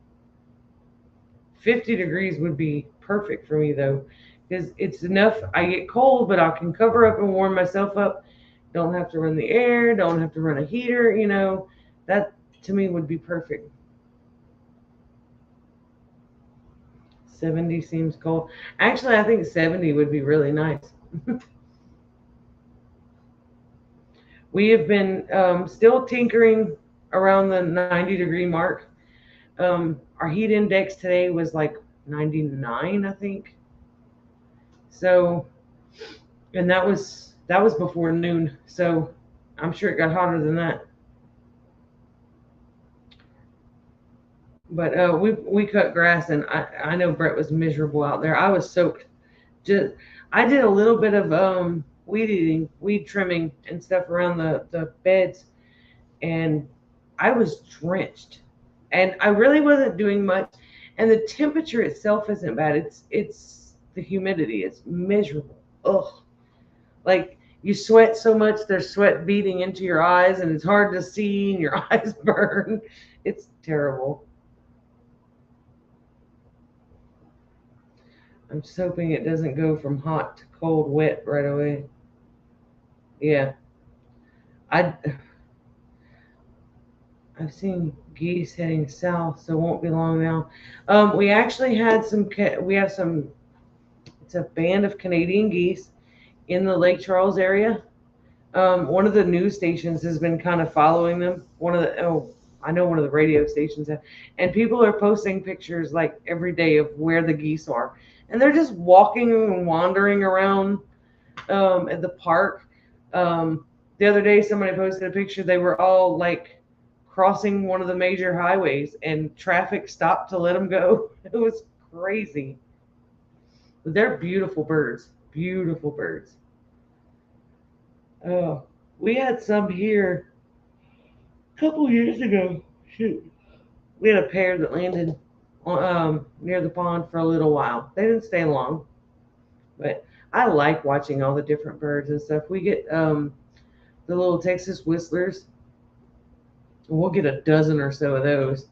50 degrees would be perfect for me though, because it's enough. I get cold, but I can cover up and warm myself up. Don't have to run the air, don't have to run a heater, that to me would be perfect. 70 seems cold. Actually, I think 70 would be really nice. We have been still tinkering around the 90-degree mark. Our heat index today was like 99, I think. So, and that was before noon. So I'm sure it got hotter than that. But we cut grass, and I know Brett was miserable out there. I was soaked. I did a little bit of weed trimming and stuff around the beds, and I was drenched. And I really wasn't doing much. And the temperature itself isn't bad. It's the humidity. It's miserable. Ugh. Like you sweat so much, there's sweat beating into your eyes, and it's hard to see, and your eyes burn. It's terrible. I'm just hoping it doesn't go from hot to cold, wet right away. Yeah. I've seen geese heading south, so it won't be long now. We actually had it's a band of Canadian geese in the Lake Charles area. One of the news stations has been kind of following them. I know one of the radio stations have, and people are posting pictures like every day of where the geese are, and they're just walking and wandering around at the park. The other day, somebody posted a picture. They were all like crossing one of the major highways, and traffic stopped to let them go. It was crazy. They're beautiful birds. Beautiful birds. Oh, we had some here a couple years ago. Shoot, we had a pair that landed near the pond for a little while. They didn't stay long, but I like watching all the different birds and stuff. We get the little Texas whistlers. We'll get a dozen or so of those,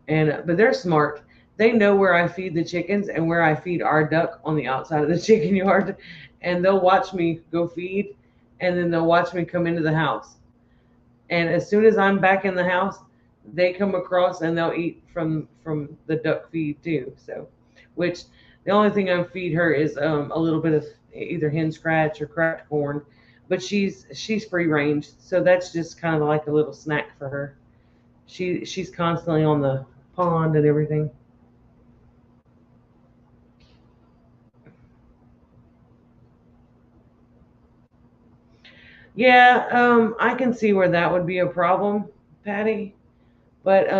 and but they're smart. They know where I feed the chickens and where I feed our duck on the outside of the chicken yard, and they'll watch me go feed, and then they'll watch me come into the house. And as soon as I'm back in the house, they come across and they'll eat from the duck feed too. So, which the only thing I feed her is a little bit of either hen scratch or cracked corn, but she's free range, so that's just kind of like a little snack for her. She's constantly on the pond and everything. Yeah, I can see where that would be a problem, Patty. But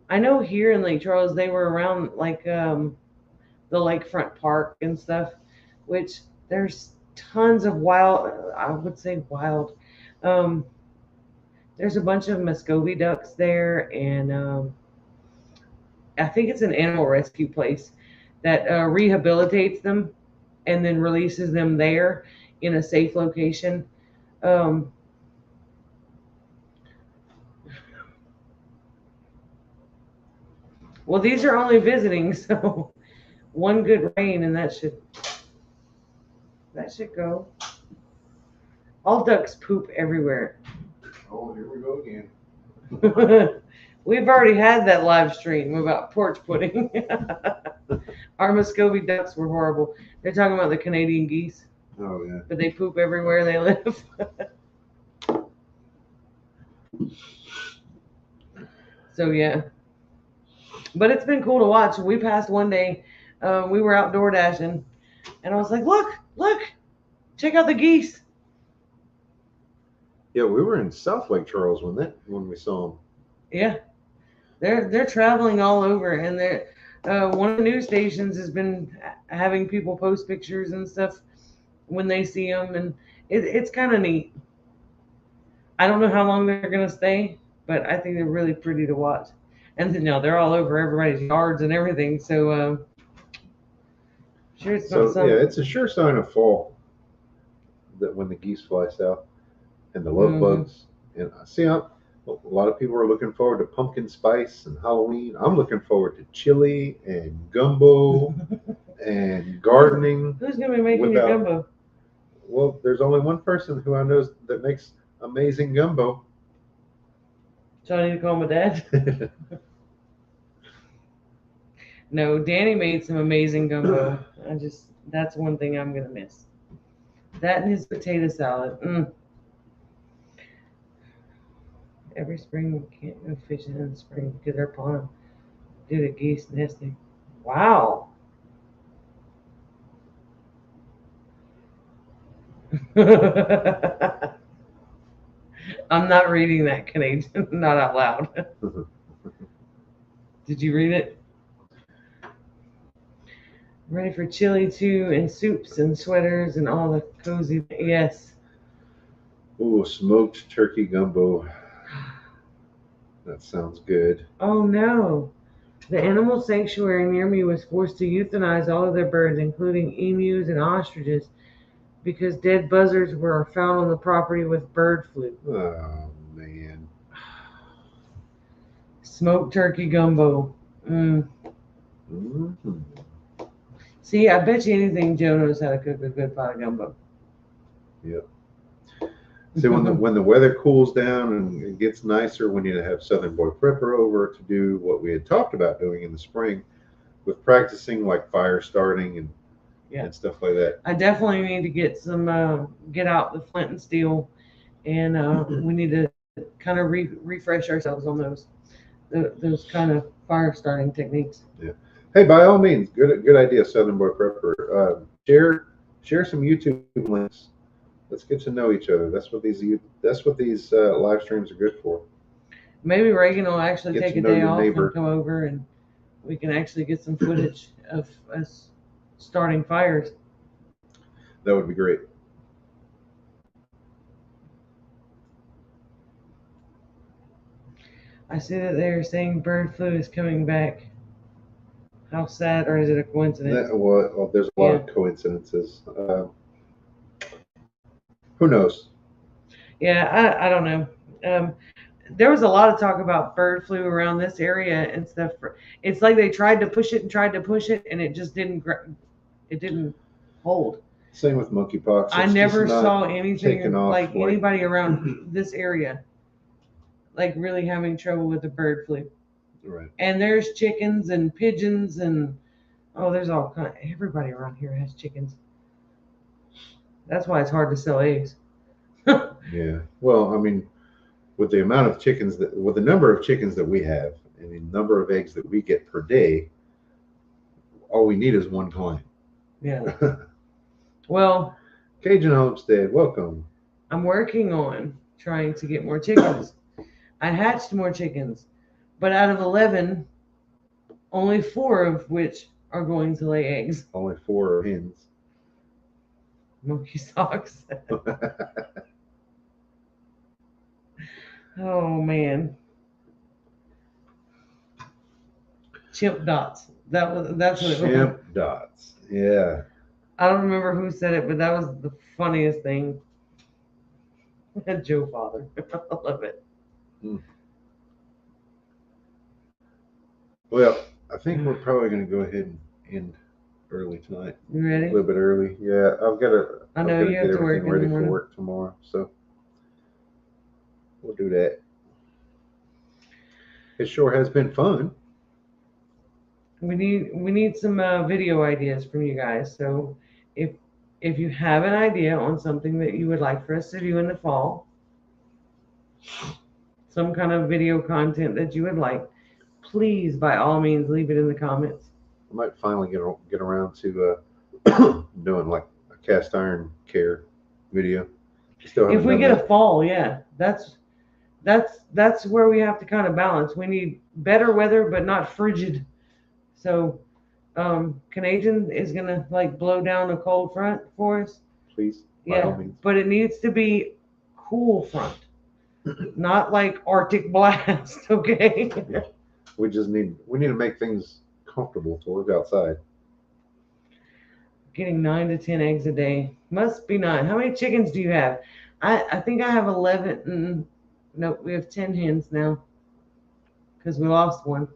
I know here in Lake Charles they were around like the lakefront park and stuff, which there's tons of wild. I would say wild. Um, there's a bunch of Muscovy ducks there, and I think it's an animal rescue place. that rehabilitates them and then releases them there in a safe location. Um, well, these are only visiting, so one good rain and that should go. All ducks poop everywhere. Oh, here we go again. We've already had that live stream about porch pudding. Our Muscovy ducks were horrible. They're talking about the Canadian geese, Oh yeah. but they poop everywhere they live. So yeah, but it's been cool to watch. We passed one day, we were outdoor dashing, and I was like, look, check out the geese. Yeah, we were in South Lake Charles when we saw them. Yeah, they're traveling all over, and they're one of the news stations has been having people post pictures and stuff when they see them, and it's kind of neat. I don't know how long they're gonna stay, but I think they're really pretty to watch. And they're all over everybody's yards and everything. So sure, it's not So yeah, it's a sure sign of fall that when the geese fly south and the love bugs. And I see a lot of people are looking forward to pumpkin spice and Halloween. I'm looking forward to chili and gumbo and gardening. Who's gonna be making your gumbo? Well, there's only one person who I know that makes amazing gumbo. So I need to call my dad. No, Danny made some amazing gumbo. That's one thing I'm gonna miss. That and his potato salad. Every spring we can't go fishing in the spring because they're pond due to geese nesting. Wow. I'm not reading that, Canadian. Not out loud. Did you read it? Ready for chili too, and soups and sweaters and all the cozy. Yes. Ooh, smoked turkey gumbo. That sounds good. Oh no. The animal sanctuary near me was forced to euthanize all of their birds, including emus and ostriches, because dead buzzards were found on the property with bird flu. Oh man. Smoked turkey gumbo. Mm-hmm. See, I bet you anything Joe knows how to cook a good pot of gumbo. Yep. See, when the weather cools down and it gets nicer, we need to have Southern Boy Prepper over to do what we had talked about doing in the spring, with practicing like fire starting and stuff like that. I definitely need to get out the flint and steel, and we need to kind of refresh ourselves on those kind of fire starting techniques. Yeah. Hey, by all means, good idea, Southern Boy Prepper. Share some YouTube links. Let's get to know each other. That's what these live streams are good for. Maybe Reagan will actually take a day off neighbor. and come over, and we can actually get some footage of us starting fires. That would be great. I see that they're saying bird flu is coming back. How sad, or is it a coincidence? Well, there's a lot of coincidences. Who knows? Yeah, I don't know. There was a lot of talk about bird flu around this area and stuff. It's like they tried to push it, and it just didn't hold. Same with monkeypox. I never saw anything like anybody around this area like really having trouble with the bird flu. Right. And there's chickens and pigeons and there's all kind. Everybody around here has chickens. That's why it's hard to sell eggs. Yeah. Well, I mean, with the amount of chickens with the number of chickens that we have and the number of eggs that we get per day, all we need is one client. Yeah. Well, Cajun Homestead, welcome. I'm working on trying to get more chickens. I hatched more chickens, but out of 11, only 4 of which are going to lay eggs. Only 4 are hens. Monkey socks. Oh man. Chimp dots. That's what it was. Chimp dots. Yeah. I don't remember who said it, but that was the funniest thing. Joe Father. I love it. Well, I think we're probably going to go ahead and end early tonight. You A ready? little bit early. Yeah, I've got to. I know you have get to work everything in the ready for morning. work tomorrow, so we'll do that. It sure has been fun. We need some video ideas from you guys. So if you have an idea on something that you would like for us to do in the fall, some kind of video content that you would like, please by all means leave it in the comments. I might finally get around to doing like a cast iron care video. Still If haven't we done get that. a fall, yeah, that's where we have to kind of balance. We need better weather, but not frigid. So, Canadian is gonna like blow down a cold front for us. Please, by all Yeah, means. but it needs to be cool front, not like Arctic blast. Okay. We need to make things comfortable to work outside. Getting 9 to 10 eggs a day must be nice. How many chickens do you have? I think I have 11. Nope, we have 10 hens now because we lost one,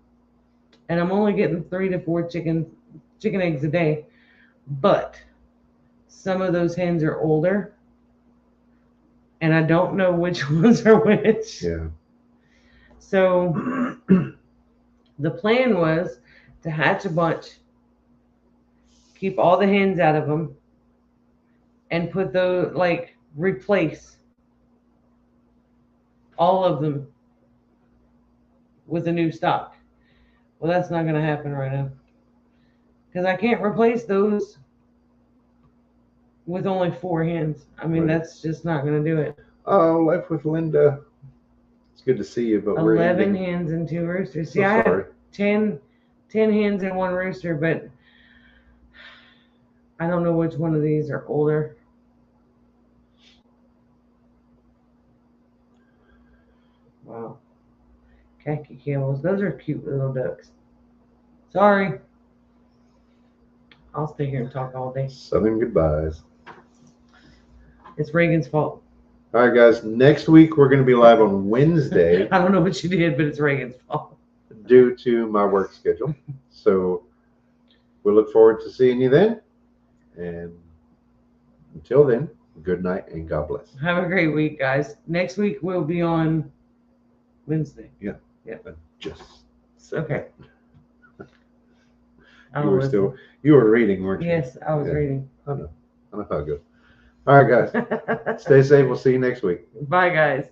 and I'm only getting 3 to 4 chicken eggs a day. But some of those hens are older, and I don't know which ones are which. Yeah. So the plan was to hatch a bunch, keep all the hens out of them, and put those, like, replace all of them with a new stock. Well, that's not going to happen right now because I can't replace those with only 4 hens. I mean, Right. that's just not going to do it. Oh, Life with Linda. It's good to see you, but we're 11 ending. hens and 2 roosters. So See, I sorry. had 10 hens and 1 rooster, but I don't know which one of these are older. Wow. Khaki camels. Those are cute little ducks. Sorry. I'll stay here and talk all day. Southern goodbyes. It's Reagan's fault. All right, guys. Next week we're going to be live on Wednesday I don't know what you did, but it's Reagan's fault. due to my work schedule. So we look forward to seeing you then. And until then, good night and God bless. Have a great week, guys. Next week we'll be on Wednesday. Just Okay. you were reading, weren't you? Yes, I was Yeah. reading. I know how it goes. All right, guys. Stay safe. We'll see you next week. Bye, guys.